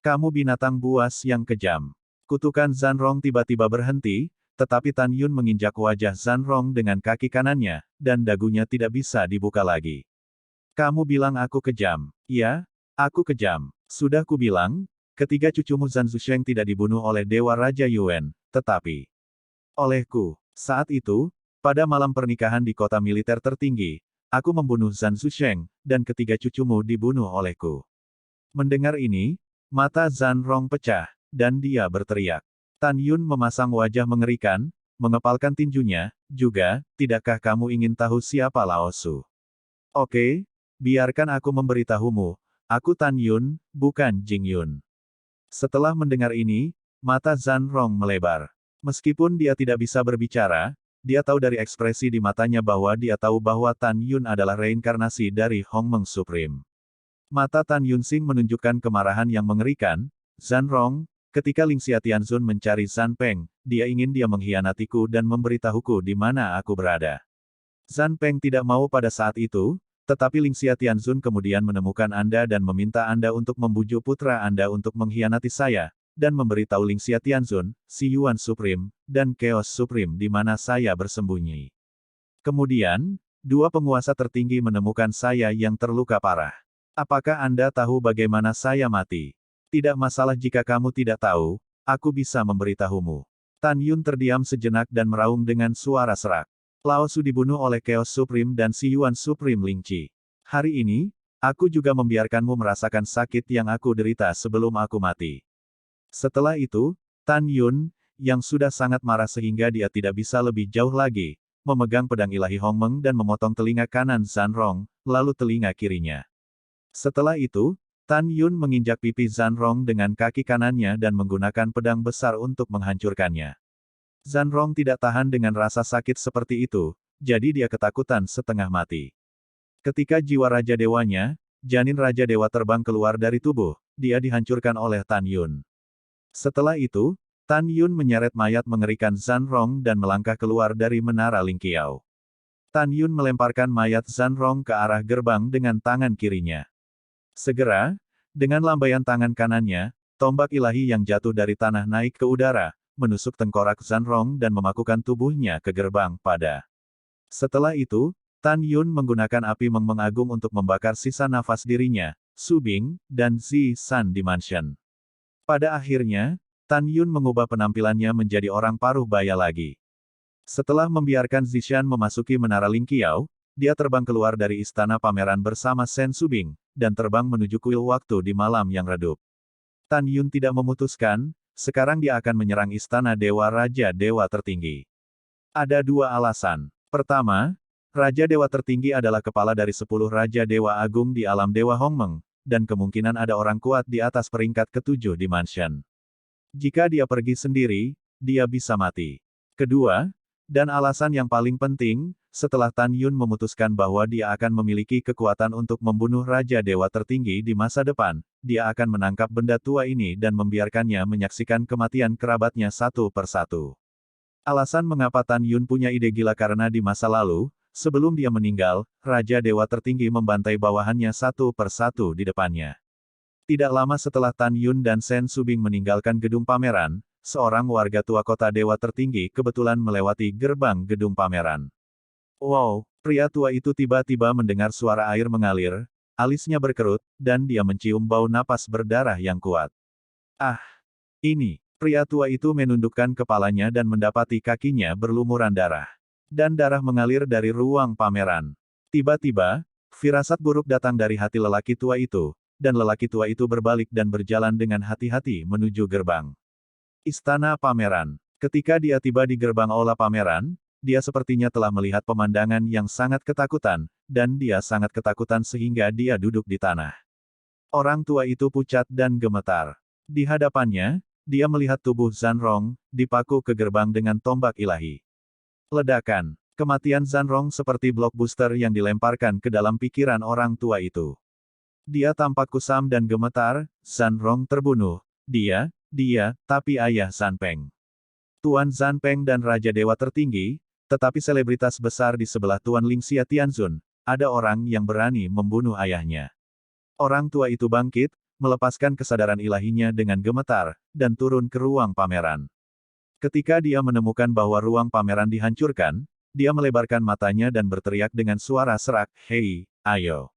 Kamu binatang buas yang kejam. Kutukan Zhan Rong tiba-tiba berhenti, tetapi Tan Yun menginjak wajah Zhan Rong dengan kaki kanannya, dan dagunya tidak bisa dibuka lagi. Kamu bilang aku kejam. Ya, aku kejam. Sudah kubilang, ketiga cucumu Zhan Zusheng tidak dibunuh oleh Dewa Raja Yuan, tetapi olehku. Saat itu, pada malam pernikahan di kota militer tertinggi, aku membunuh Zhan Zusheng, dan ketiga cucumu dibunuh olehku. Mendengar ini, mata Zhan Rong pecah, dan dia berteriak. Tan Yun memasang wajah mengerikan, mengepalkan tinjunya, juga, tidakkah kamu ingin tahu siapa Lao Su? Oke, biarkan aku memberitahumu, aku Tan Yun, bukan Jing Yun. Setelah mendengar ini, mata Zhan Rong melebar. Meskipun dia tidak bisa berbicara, dia tahu dari ekspresi di matanya bahwa dia tahu bahwa Tan Yun adalah reinkarnasi dari Hongmeng Supreme. Mata Tan Yunsing menunjukkan kemarahan yang mengerikan. Zhan Rong, ketika Ling Xiatianzun mencari Zhan Peng, dia ingin dia mengkhianatiku dan memberitahuku di mana aku berada. Zhan Peng tidak mau pada saat itu, tetapi Ling Xiatianzun kemudian menemukan Anda dan meminta Anda untuk membujuk putra Anda untuk mengkhianati saya, dan memberitahu Ling Xiatianzun, Si Yuan Supreme, dan Chaos Supreme di mana saya bersembunyi. Kemudian, dua penguasa tertinggi menemukan saya yang terluka parah. Apakah Anda tahu bagaimana saya mati? Tidak masalah jika kamu tidak tahu, aku bisa memberitahumu. Tan Yun terdiam sejenak dan meraung dengan suara serak. Lao Su dibunuh oleh Chaos Supreme dan Si Yuan Supreme Ling Qi. Hari ini, aku juga membiarkanmu merasakan sakit yang aku derita sebelum aku mati. Setelah itu, Tan Yun, yang sudah sangat marah sehingga dia tidak bisa lebih jauh lagi, memegang pedang ilahi Hongmeng dan memotong telinga kanan Zhan Rong, lalu telinga kirinya. Setelah itu, Tan Yun menginjak pipi Zhan Rong dengan kaki kanannya dan menggunakan pedang besar untuk menghancurkannya. Zhan Rong tidak tahan dengan rasa sakit seperti itu, jadi dia ketakutan setengah mati. Ketika jiwa Raja Dewanya, janin Raja Dewa terbang keluar dari tubuh, dia dihancurkan oleh Tan Yun. Setelah itu, Tan Yun menyeret mayat mengerikan Zhan Rong dan melangkah keluar dari menara Ling Qiao. Tan Yun melemparkan mayat Zhan Rong ke arah gerbang dengan tangan kirinya. Segera, dengan lambaian tangan kanannya, tombak ilahi yang jatuh dari tanah naik ke udara, menusuk tengkorak Zhan Rong dan memakukan tubuhnya ke gerbang pada. Setelah itu, Tan Yun menggunakan api Meng Agung untuk membakar sisa nafas dirinya, Su Bing, dan Zi San di mansion. Pada akhirnya, Tan Yun mengubah penampilannya menjadi orang paruh baya lagi. Setelah membiarkan Zishan memasuki menara Ling Qiao, dia terbang keluar dari istana pameran bersama Sen Subing, dan terbang menuju kuil waktu di malam yang redup. Tan Yun tidak memutuskan, sekarang dia akan menyerang istana Dewa Raja Dewa Tertinggi. Ada dua alasan. Pertama, Raja Dewa Tertinggi adalah kepala dari 10 Raja Dewa Agung di alam Dewa Hongmeng, dan kemungkinan ada orang kuat di atas peringkat ke-7 di mansion. Jika dia pergi sendiri, dia bisa mati. Kedua, Dan alasan yang paling penting, setelah Tan Yun memutuskan bahwa dia akan memiliki kekuatan untuk membunuh Raja Dewa tertinggi di masa depan, dia akan menangkap benda tua ini dan membiarkannya menyaksikan kematian kerabatnya satu persatu. Alasan mengapa Tan Yun punya ide gila karena di masa lalu, sebelum dia meninggal, Raja Dewa tertinggi membantai bawahannya satu persatu di depannya. Tidak lama setelah Tan Yun dan Sen Subing meninggalkan gedung pameran, seorang warga tua kota Dewa tertinggi kebetulan melewati gerbang gedung pameran. Wow, pria tua itu tiba-tiba mendengar suara air mengalir, alisnya berkerut, dan dia mencium bau napas berdarah yang kuat. Ah, ini. Pria tua itu menundukkan kepalanya dan mendapati kakinya berlumuran darah. Dan darah mengalir dari ruang pameran. Tiba-tiba, firasat buruk datang dari hati lelaki tua itu, dan lelaki tua itu berbalik dan berjalan dengan hati-hati menuju gerbang Istana Pameran. Ketika dia tiba di gerbang aula pameran, dia sepertinya telah melihat pemandangan yang sangat ketakutan, dan dia sangat ketakutan sehingga dia duduk di tanah. Orang tua itu pucat dan gemetar. Di hadapannya, dia melihat tubuh Zanrong, dipaku ke gerbang dengan tombak ilahi. Ledakan. Kematian Zanrong seperti blockbuster yang dilemparkan ke dalam pikiran orang tua itu. Dia tampak kusam dan gemetar, Zanrong terbunuh. Tapi ayah Zanpeng. Tuan Zanpeng dan Raja Dewa tertinggi, tetapi selebritas besar di sebelah Tuan Lingxia Tianzun, ada orang yang berani membunuh ayahnya. Orang tua itu bangkit, melepaskan kesadaran ilahinya dengan gemetar, dan turun ke ruang pameran. Ketika dia menemukan bahwa ruang pameran dihancurkan, dia melebarkan matanya dan berteriak dengan suara serak, "Hei, ayo.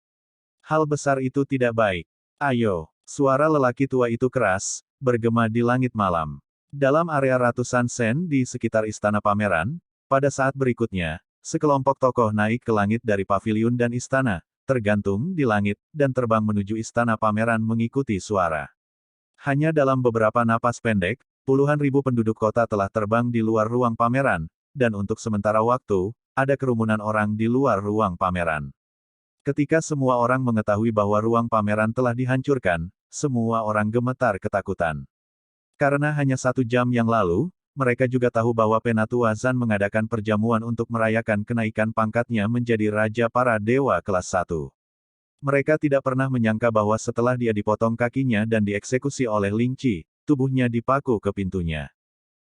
Hal besar itu tidak baik. Ayo." Suara lelaki tua itu keras, bergema di langit malam. Dalam area ratusan sen di sekitar istana pameran, pada saat berikutnya, sekelompok tokoh naik ke langit dari paviliun dan istana, tergantung di langit, dan terbang menuju istana pameran mengikuti suara. Hanya dalam beberapa napas pendek, puluhan ribu penduduk kota telah terbang di luar ruang pameran, dan untuk sementara waktu, ada kerumunan orang di luar ruang pameran. Ketika semua orang mengetahui bahwa ruang pameran telah dihancurkan, semua orang gemetar ketakutan. Karena hanya 1 jam yang lalu, mereka juga tahu bahwa Penatua Zan mengadakan perjamuan untuk merayakan kenaikan pangkatnya menjadi Raja para Dewa kelas 1. Mereka tidak pernah menyangka bahwa setelah dia dipotong kakinya dan dieksekusi oleh Ling Qi, tubuhnya dipaku ke pintunya.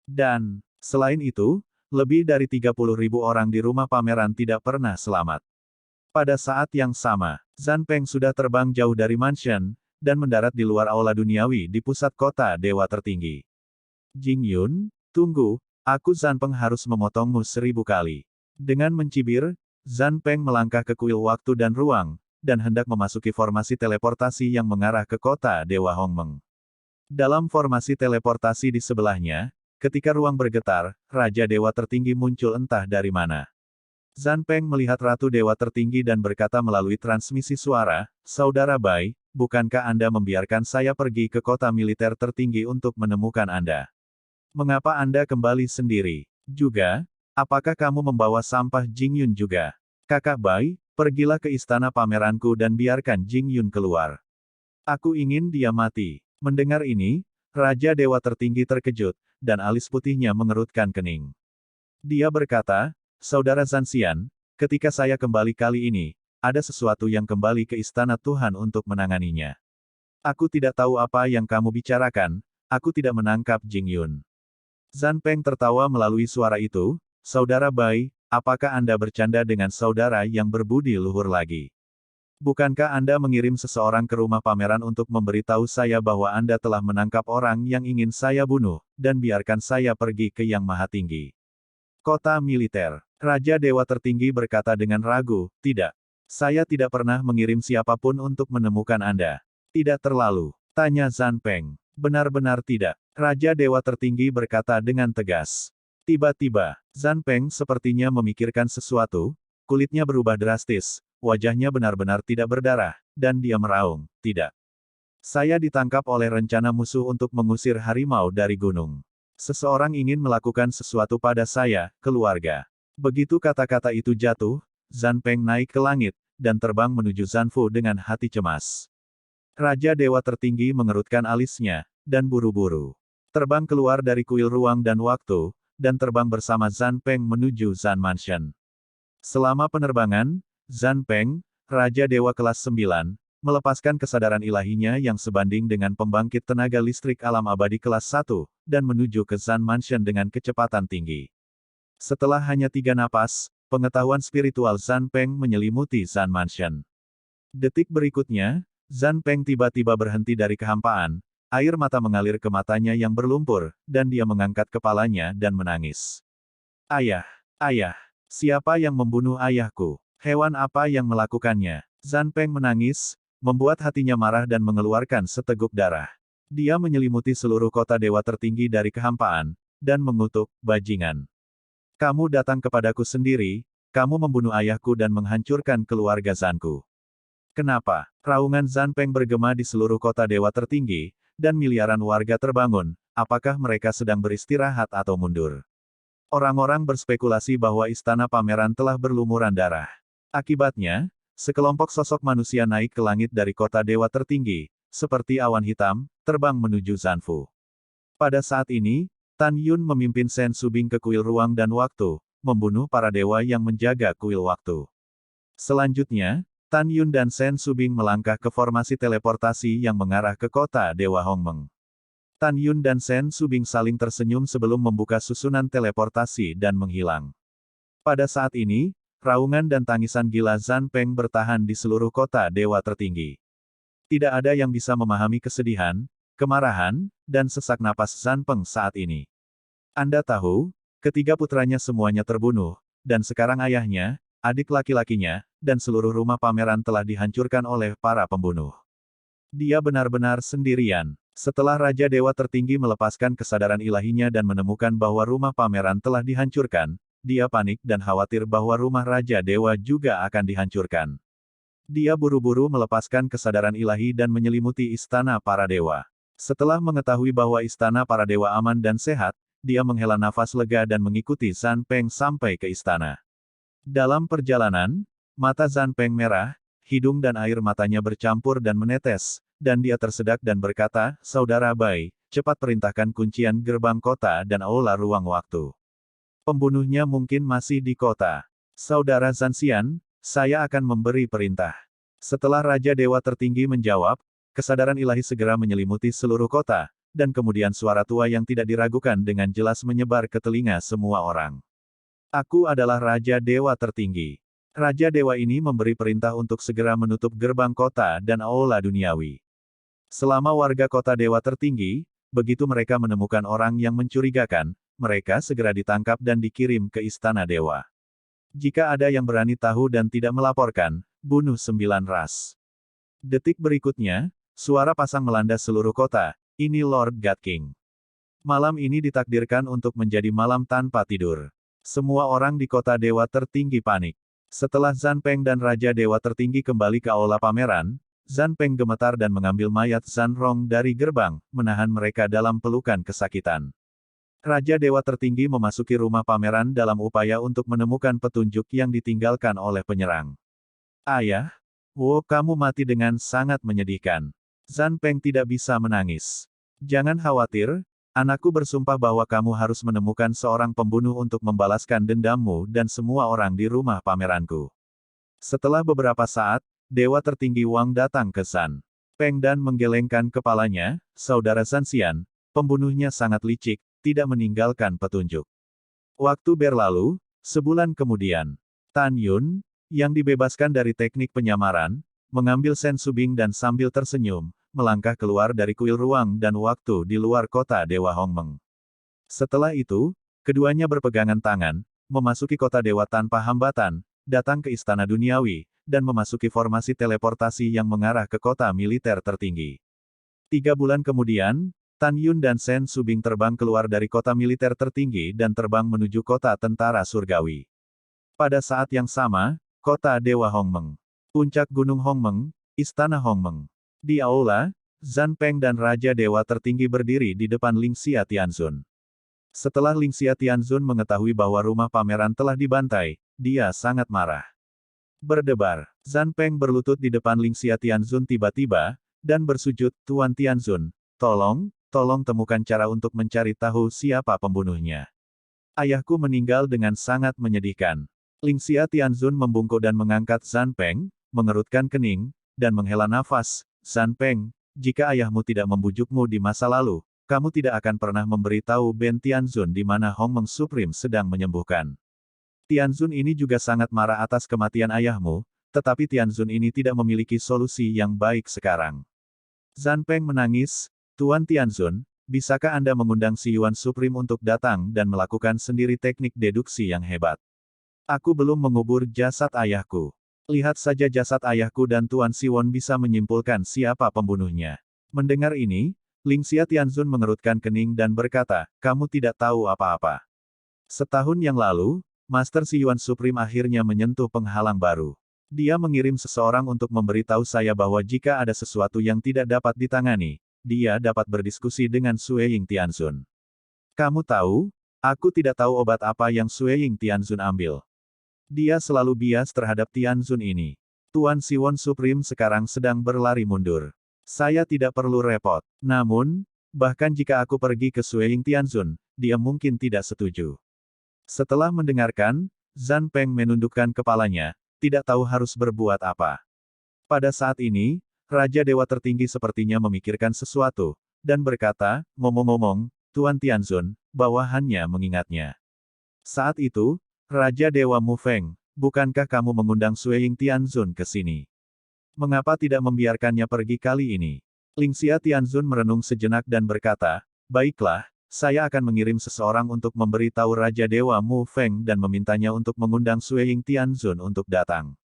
Dan, selain itu, lebih dari 30.000 orang di rumah pameran tidak pernah selamat. Pada saat yang sama, Zanpeng sudah terbang jauh dari mansion, dan mendarat di luar aula duniawi di pusat kota Dewa tertinggi. Jing Yun, tunggu, aku Zanpeng harus memotongmu 1000 kali. Dengan mencibir, Zanpeng melangkah ke kuil waktu dan ruang, dan hendak memasuki formasi teleportasi yang mengarah ke kota Dewa Hongmeng. Dalam formasi teleportasi di sebelahnya, ketika ruang bergetar, Raja Dewa tertinggi muncul entah dari mana. Zanpeng melihat Ratu Dewa tertinggi dan berkata melalui transmisi suara, "Saudara Bai, bukankah Anda membiarkan saya pergi ke kota militer tertinggi untuk menemukan Anda? Mengapa Anda kembali sendiri? Juga, apakah kamu membawa sampah Jing Yun juga? Kakak Bai, pergilah ke istana pameranku dan biarkan Jing Yun keluar. Aku ingin dia mati." Mendengar ini, Raja Dewa tertinggi terkejut, dan alis putihnya mengerutkan kening. Dia berkata, "Saudara Zanxian, ketika saya kembali kali ini, ada sesuatu yang kembali ke istana Tuhan untuk menanganinya. Aku tidak tahu apa yang kamu bicarakan, aku tidak menangkap Jing Yun." Zanpeng tertawa melalui suara itu, "Saudara Bai, apakah Anda bercanda dengan saudara yang berbudi luhur lagi? Bukankah Anda mengirim seseorang ke rumah pameran untuk memberitahu saya bahwa Anda telah menangkap orang yang ingin saya bunuh, dan biarkan saya pergi ke Yang Maha Tinggi? Kota militer." Raja Dewa tertinggi berkata dengan ragu, "Tidak. Saya tidak pernah mengirim siapapun untuk menemukan Anda." "Tidak terlalu?" tanya Zanpeng. "Benar-benar tidak." Raja Dewa tertinggi berkata dengan tegas. Tiba-tiba, Zanpeng sepertinya memikirkan sesuatu, kulitnya berubah drastis, wajahnya benar-benar tidak berdarah, dan dia meraung, "Tidak. Saya ditangkap oleh rencana musuh untuk mengusir harimau dari gunung. Seseorang ingin melakukan sesuatu pada saya, keluarga." Begitu kata-kata itu jatuh, Zanpeng naik ke langit, dan terbang menuju Zanfu dengan hati cemas. Raja Dewa tertinggi mengerutkan alisnya, dan buru-buru terbang keluar dari kuil ruang dan waktu, dan terbang bersama Zan Peng menuju Zan Mansion. Selama penerbangan, Zan Peng, Raja Dewa kelas 9, melepaskan kesadaran ilahinya yang sebanding dengan pembangkit tenaga listrik alam abadi kelas 1, dan menuju ke Zan Mansion dengan kecepatan tinggi. Setelah hanya 3 napas, pengetahuan spiritual Zan Peng menyelimuti Zan Mansion. Detik berikutnya, Zan Peng tiba-tiba berhenti dari kehampaan, air mata mengalir ke matanya yang berlumpur, dan dia mengangkat kepalanya dan menangis. Ayah! Ayah! Siapa yang membunuh ayahku? Hewan apa yang melakukannya? Zan Peng menangis, membuat hatinya marah dan mengeluarkan seteguk darah. Dia menyelimuti seluruh kota dewa tertinggi dari kehampaan, dan mengutuk, bajingan. Kamu datang kepadaku sendiri, kamu membunuh ayahku dan menghancurkan keluarga Zanku. Kenapa? Raungan Zan Peng bergema di seluruh kota dewa tertinggi, dan miliaran warga terbangun, apakah mereka sedang beristirahat atau mundur? Orang-orang berspekulasi bahwa istana pameran telah berlumuran darah. Akibatnya, sekelompok sosok manusia naik ke langit dari kota dewa tertinggi, seperti awan hitam, terbang menuju Zanfu. Pada saat ini, Tan Yun memimpin Sen Subing ke kuil ruang dan waktu, membunuh para dewa yang menjaga kuil waktu. Selanjutnya, Tan Yun dan Sen Subing melangkah ke formasi teleportasi yang mengarah ke kota Dewa Hongmeng. Tan Yun dan Sen Subing saling tersenyum sebelum membuka susunan teleportasi dan menghilang. Pada saat ini, raungan dan tangisan gila Zan Peng bertahan di seluruh kota dewa tertinggi. Tidak ada yang bisa memahami kesedihan, kemarahan, dan sesak napas Zan Peng saat ini. Anda tahu, ketiga putranya semuanya terbunuh, dan sekarang ayahnya, adik laki-lakinya, dan seluruh rumah pameran telah dihancurkan oleh para pembunuh. Dia benar-benar sendirian. Setelah Raja Dewa Tertinggi melepaskan kesadaran ilahinya dan menemukan bahwa rumah pameran telah dihancurkan, dia panik dan khawatir bahwa rumah Raja Dewa juga akan dihancurkan. Dia buru-buru melepaskan kesadaran ilahi dan menyelimuti istana para dewa. Setelah mengetahui bahwa istana para dewa aman dan sehat, dia menghela nafas lega dan mengikuti Zan Peng sampai ke istana. Dalam perjalanan, mata Zan Peng merah, hidung dan air matanya bercampur dan menetes, dan dia tersedak dan berkata, "Saudara Bai, cepat perintahkan kuncian gerbang kota dan aula ruang waktu. Pembunuhnya mungkin masih di kota. Saudara Zanxian, saya akan memberi perintah." Setelah Raja Dewa Tertinggi menjawab, kesadaran ilahi segera menyelimuti seluruh kota, dan kemudian suara tua yang tidak diragukan dengan jelas menyebar ke telinga semua orang. "Aku adalah Raja Dewa Tertinggi. Raja Dewa ini memberi perintah untuk segera menutup gerbang kota dan aula duniawi. Selama warga kota dewa tertinggi, begitu mereka menemukan orang yang mencurigakan, mereka segera ditangkap dan dikirim ke istana dewa. Jika ada yang berani tahu dan tidak melaporkan, bunuh 9 ras." Detik berikutnya, suara pasang melanda seluruh kota, "Ini Lord God King. Malam ini ditakdirkan untuk menjadi malam tanpa tidur." Semua orang di kota dewa tertinggi panik. Setelah Zan Peng dan Raja Dewa Tertinggi kembali ke aula pameran, Zan Peng gemetar dan mengambil mayat Zan Rong dari gerbang, menahan mereka dalam pelukan kesakitan. Raja Dewa Tertinggi memasuki rumah pameran dalam upaya untuk menemukan petunjuk yang ditinggalkan oleh penyerang. "Ayah, kamu mati dengan sangat menyedihkan." Zan Peng tidak bisa menangis. "Jangan khawatir, anakku bersumpah bahwa kamu harus menemukan seorang pembunuh untuk membalaskan dendammu dan semua orang di rumah pameranku." Setelah beberapa saat, Dewa Tertinggi Wang datang ke Zan Peng dan menggelengkan kepalanya, "Saudara Zanxian, pembunuhnya sangat licik, tidak meninggalkan petunjuk." Waktu berlalu, sebulan kemudian, Tan Yun, yang dibebaskan dari teknik penyamaran, mengambil Sen Subing dan sambil tersenyum, melangkah keluar dari kuil ruang dan waktu di luar kota Dewa Hongmeng. Setelah itu, keduanya berpegangan tangan, memasuki kota dewa tanpa hambatan, datang ke istana duniawi, dan memasuki formasi teleportasi yang mengarah ke kota militer tertinggi. 3 bulan kemudian, Tan Yun dan Sen Subing terbang keluar dari kota militer tertinggi dan terbang menuju kota tentara surgawi. Pada saat yang sama, kota Dewa Hongmeng. Puncak Gunung Hongmeng, Istana Hongmeng. Di aula, Zan Peng dan Raja Dewa Tertinggi berdiri di depan Lingxia Tianzun. Setelah Lingxia Tianzun mengetahui bahwa rumah pameran telah dibantai, dia sangat marah. Berdebar, Zan Peng berlutut di depan Lingxia Tianzun tiba-tiba, dan bersujud, "Tuan Tianzun, tolong temukan cara untuk mencari tahu siapa pembunuhnya." Ayahku meninggal dengan sangat menyedihkan. Lingxia Tianzun membungkuk dan mengangkat Zhan Peng, mengerutkan kening, dan menghela nafas. Zhan Peng, jika ayahmu tidak membujukmu di masa lalu, kamu tidak akan pernah memberitahu Ben Tianzun di mana Hongmeng Supreme sedang menyembuhkan. Tianzun ini juga sangat marah atas kematian ayahmu, tetapi Tianzun ini tidak memiliki solusi yang baik sekarang. Zhan Peng menangis, Tuan Tianzun, bisakah Anda mengundang si Yuan Supreme untuk datang dan melakukan sendiri teknik deduksi yang hebat? Aku belum mengubur jasad ayahku. Lihat saja jasad ayahku dan Tuan Siwon bisa menyimpulkan siapa pembunuhnya. Mendengar ini, Lingxia Tianzun mengerutkan kening dan berkata, kamu tidak tahu apa-apa. Setahun yang lalu, Master Si Yuan Supreme akhirnya menyentuh penghalang baru. Dia mengirim seseorang untuk memberitahu saya bahwa jika ada sesuatu yang tidak dapat ditangani, dia dapat berdiskusi dengan Sueying Tianzun. Kamu tahu, aku tidak tahu obat apa yang Sueying Tianzun ambil. Dia selalu bias terhadap Tianzun ini. Tuan Siwon Supreme sekarang sedang berlari mundur. Saya tidak perlu repot. Namun, bahkan jika aku pergi ke Sueying Tianzun, dia mungkin tidak setuju. Setelah mendengarkan, Zhan Peng menundukkan kepalanya, tidak tahu harus berbuat apa. Pada saat ini, Raja Dewa Tertinggi sepertinya memikirkan sesuatu, dan berkata, ngomong-ngomong, Tuan Tianzun, bawahannya mengingatnya. Saat itu, Raja Dewa Mu Feng, bukankah kamu mengundang Sueying Tianzun ke sini? Mengapa tidak membiarkannya pergi kali ini? Lingxia Tianzun merenung sejenak dan berkata, baiklah, saya akan mengirim seseorang untuk memberitahu Raja Dewa Mu Feng dan memintanya untuk mengundang Sueying Tianzun untuk datang.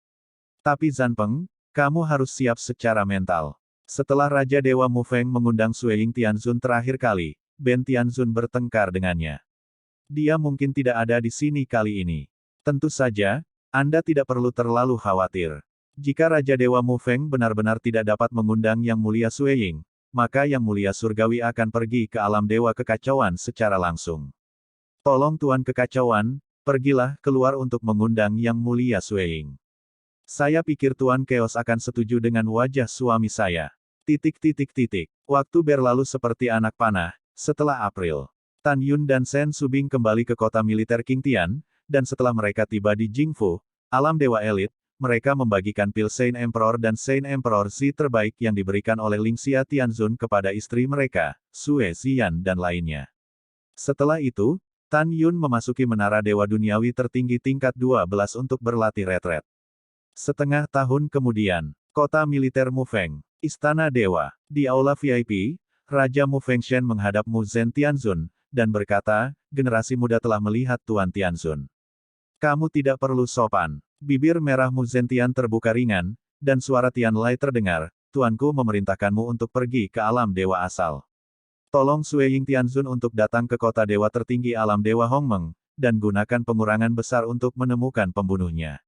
Tapi Zhan Peng, kamu harus siap secara mental. Setelah Raja Dewa Mu Feng mengundang Sueying Tianzun terakhir kali, Ben Tianzun bertengkar dengannya. Dia mungkin tidak ada di sini kali ini. Tentu saja, Anda tidak perlu terlalu khawatir. Jika Raja Dewa Mu Feng benar-benar tidak dapat mengundang Yang Mulia Sueying, maka Yang Mulia Surgawi akan pergi ke alam Dewa Kekacauan secara langsung. Tolong Tuan Kekacauan, pergilah keluar untuk mengundang Yang Mulia Sueying. Saya pikir Tuan Chaos akan setuju dengan wajah suami saya. Waktu berlalu seperti anak panah, setelah April. Tan Yun dan Shen Subing kembali ke kota militer Qingtian, dan setelah mereka tiba di Jingfu, alam Dewa Elit, mereka membagikan pil Saint Emperor dan Saint Emperor Z terbaik yang diberikan oleh Lingxia Tianzun kepada istri mereka, Sue Ziyan dan lainnya. Setelah itu, Tan Yun memasuki menara Dewa Duniawi tertinggi tingkat 12 untuk berlatih retret. Setengah tahun kemudian, kota militer Mu Feng, Istana Dewa, di Aula VIP, Raja Mu Fengshen menghadap Mu Zhen Tianzun, dan berkata, generasi muda telah melihat Tuan Tianzun. Kamu tidak perlu sopan. Bibir merah Mu Zentian terbuka ringan, dan suara Tian Lai terdengar, Tuanku memerintahkanmu untuk pergi ke alam dewa asal. Tolong Sueying Tianzun untuk datang ke kota dewa tertinggi alam dewa Hongmeng, dan gunakan pengurangan besar untuk menemukan pembunuhnya.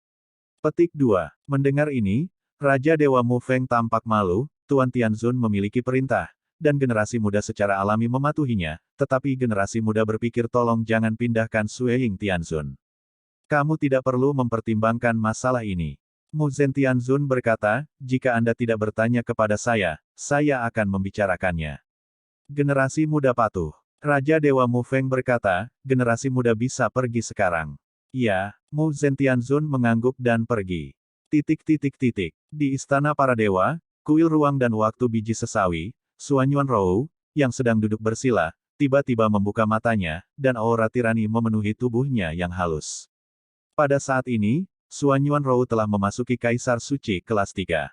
Petik 2. Mendengar ini, Raja Dewa Mu Feng tampak malu, Tuan Tianzun memiliki perintah, dan generasi muda secara alami mematuhinya, tetapi generasi muda berpikir tolong jangan pindahkan Sueying Tianzun. Kamu tidak perlu mempertimbangkan masalah ini. Mu Zhen Tianzun berkata, jika Anda tidak bertanya kepada saya akan membicarakannya. Generasi muda patuh. Raja Dewa Mu Feng berkata, generasi muda bisa pergi sekarang. Ya, Mu Zhen Tianzun mengangguk dan pergi. Di Istana Para Dewa, kuil ruang dan waktu biji sesawi, Suan Yuanrou, yang sedang duduk bersila, tiba-tiba membuka matanya, dan aura tirani memenuhi tubuhnya yang halus. Pada saat ini, Suan Yuanrou telah memasuki Kaisar Suci kelas 3.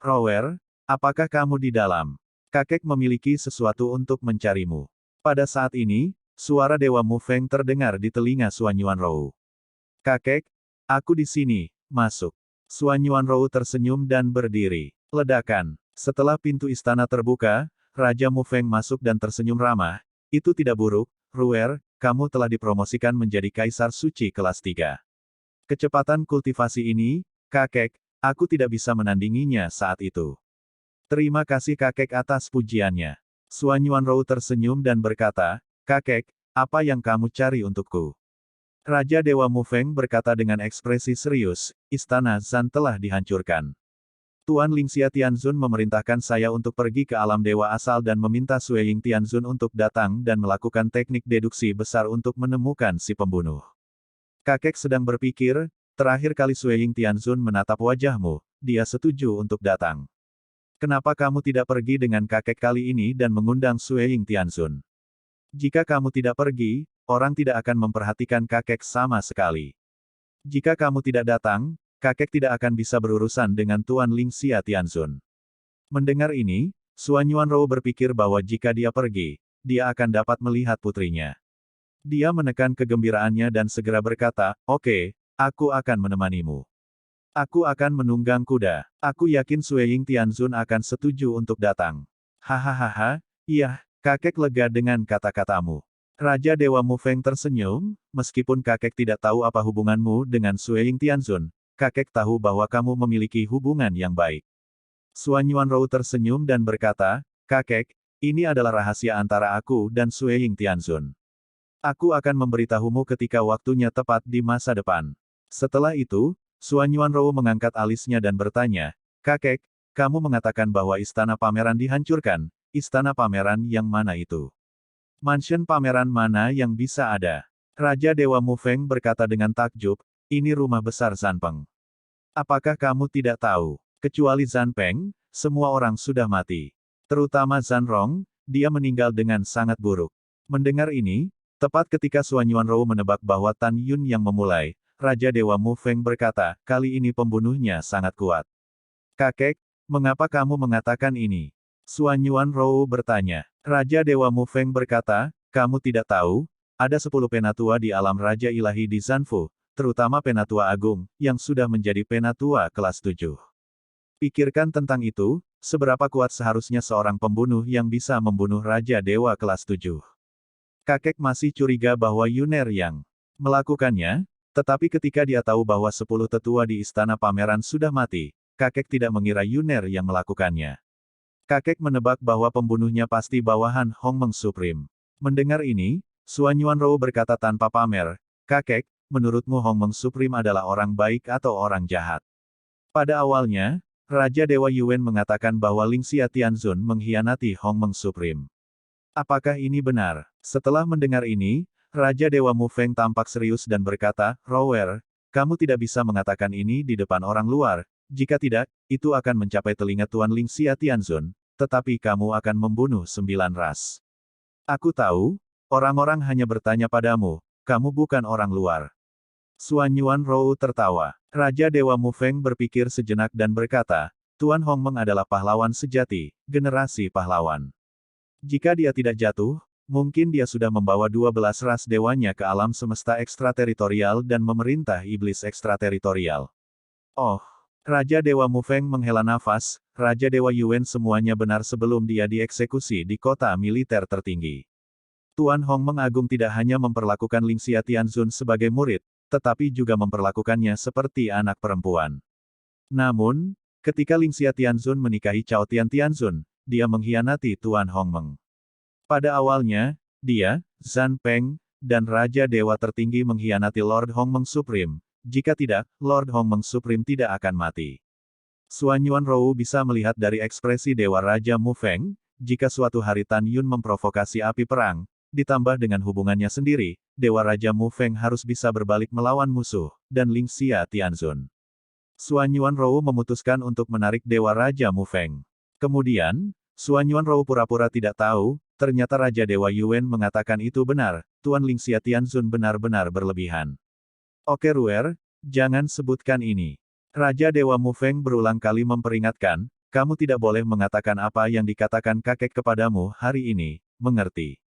Rower, apakah kamu di dalam? Kakek memiliki sesuatu untuk mencarimu. Pada saat ini, suara Dewa Mu Feng terdengar di telinga Suan Yuanrou. Kakek, aku di sini, masuk. Suan Yuanrou tersenyum dan berdiri. Ledakan. Setelah pintu istana terbuka, Raja Mu Feng masuk dan tersenyum ramah. Itu tidak buruk, Ruer, kamu telah dipromosikan menjadi Kaisar Suci kelas 3. Kecepatan kultivasi ini, kakek, aku tidak bisa menandinginya saat itu. Terima kasih kakek atas pujiannya. Suan Yuanrou tersenyum dan berkata, kakek, apa yang kamu cari untukku? Raja Dewa Mu Feng berkata dengan ekspresi serius, Istana Zhan telah dihancurkan. Tuan Lingxia Tianzun memerintahkan saya untuk pergi ke alam dewa asal dan meminta Sui Ying Tianzun untuk datang dan melakukan teknik deduksi besar untuk menemukan si pembunuh. Kakek sedang berpikir, terakhir kali Sui Ying Tianzun menatap wajahmu, dia setuju untuk datang. Kenapa kamu tidak pergi dengan kakek kali ini dan mengundang Sui Ying Tianzun? Jika kamu tidak pergi, orang tidak akan memperhatikan kakek sama sekali. Jika kamu tidak datang, kakek tidak akan bisa berurusan dengan Tuan Lingxia Tianzun. Mendengar ini, Suan Yuanrou berpikir bahwa jika dia pergi, dia akan dapat melihat putrinya. Dia menekan kegembiraannya dan segera berkata, "Oke, aku akan menemanimu. Aku akan menunggang kuda. Aku yakin Sui Ying Tianzun akan setuju untuk datang." Hahaha, iya, kakek lega dengan kata-katamu. Raja Dewa Mufeng tersenyum, meskipun kakek tidak tahu apa hubunganmu dengan Sui Ying Tianzun, kakek tahu bahwa kamu memiliki hubungan yang baik. Suan Yuanrou tersenyum dan berkata, "Kakek, ini adalah rahasia antara aku dan Sui Ying Tianzun. Aku akan memberitahumu ketika waktunya tepat di masa depan." Setelah itu, Suan Yuanrou mengangkat alisnya dan bertanya, "Kakek, kamu mengatakan bahwa istana pameran dihancurkan, istana pameran yang mana itu? Mansion pameran mana yang bisa ada?" Raja Dewa Mufeng berkata dengan takjub, "Ini rumah besar Zanpeng. Apakah kamu tidak tahu? Kecuali Zanpeng, semua orang sudah mati. Terutama Zanrong, dia meninggal dengan sangat buruk." Mendengar ini, tepat ketika Suan Yuanrou menebak bahwa Tan Yun yang memulai, Raja Dewa Mufeng berkata, "Kali ini pembunuhnya sangat kuat." "Kakek, mengapa kamu mengatakan ini?" Suan Yuanrou bertanya. Raja Dewa Mufeng berkata, "Kamu tidak tahu, ada 10 penatua di alam Raja Ilahi di Zanfu, terutama penatua agung, yang sudah menjadi penatua kelas 7. Pikirkan tentang itu, seberapa kuat seharusnya seorang pembunuh yang bisa membunuh Raja Dewa kelas 7. Kakek masih curiga bahwa Yuner yang melakukannya, tetapi ketika dia tahu bahwa 10 tetua di istana pameran sudah mati, kakek tidak mengira Yuner yang melakukannya. Kakek menebak bahwa pembunuhnya pasti bawahan Hongmeng Supreme. Mendengar ini, Suan Yuanrou berkata tanpa pamer, "Kakek, menurutmu Hongmeng Supreme adalah orang baik atau orang jahat?" Pada awalnya, Raja Dewa Yuan mengatakan bahwa Lingxia Tianzun mengkhianati Hongmeng Supreme. Apakah ini benar? Setelah mendengar ini, Raja Dewa Mufeng tampak serius dan berkata, "Rower, kamu tidak bisa mengatakan ini di depan orang luar, jika tidak, itu akan mencapai telinga Tuan Lingxia Tianzun, tetapi kamu akan membunuh 9 ras. Aku tahu, orang-orang hanya bertanya padamu, kamu bukan orang luar." Suan Yuanrou tertawa. Raja Dewa Mufeng berpikir sejenak dan berkata, "Tuan Hongmeng adalah pahlawan sejati, generasi pahlawan. Jika dia tidak jatuh, mungkin dia sudah membawa 12 ras dewanya ke alam semesta ekstrateritorial dan memerintah iblis ekstrateritorial." Oh! Raja Dewa Mufeng menghela nafas, Raja Dewa Yuan semuanya benar sebelum dia dieksekusi di kota militer tertinggi. Tuan Hongmeng Agung tidak hanya memperlakukan Lingxia Tianzun sebagai murid, tetapi juga memperlakukannya seperti anak perempuan. Namun, ketika Lingxia Tianzun menikahi Cao Tian Tianzun, dia mengkhianati Tuan Hongmeng. Pada awalnya, dia, Zanpeng, dan Raja Dewa tertinggi mengkhianati Lord Hongmeng Supreme. Jika tidak, Lord Hongmeng Supreme tidak akan mati. Suan Yuanrou bisa melihat dari ekspresi Dewa Raja Mufeng, jika suatu hari Tan Yun memprovokasi api perang, ditambah dengan hubungannya sendiri, Dewa Raja Mufeng harus bisa berbalik melawan musuh, dan Lingxia Tianzun. Suan Yuanrou memutuskan untuk menarik Dewa Raja Mufeng. Kemudian, Suan Yuanrou pura-pura tidak tahu, ternyata Raja Dewa Yuan mengatakan itu benar, Tuan Lingxia Tianzun benar-benar berlebihan. "Oke Ruer, jangan sebutkan ini." Raja Dewa Mufeng berulang kali memperingatkan, "Kamu tidak boleh mengatakan apa yang dikatakan kakek kepadamu hari ini, mengerti?"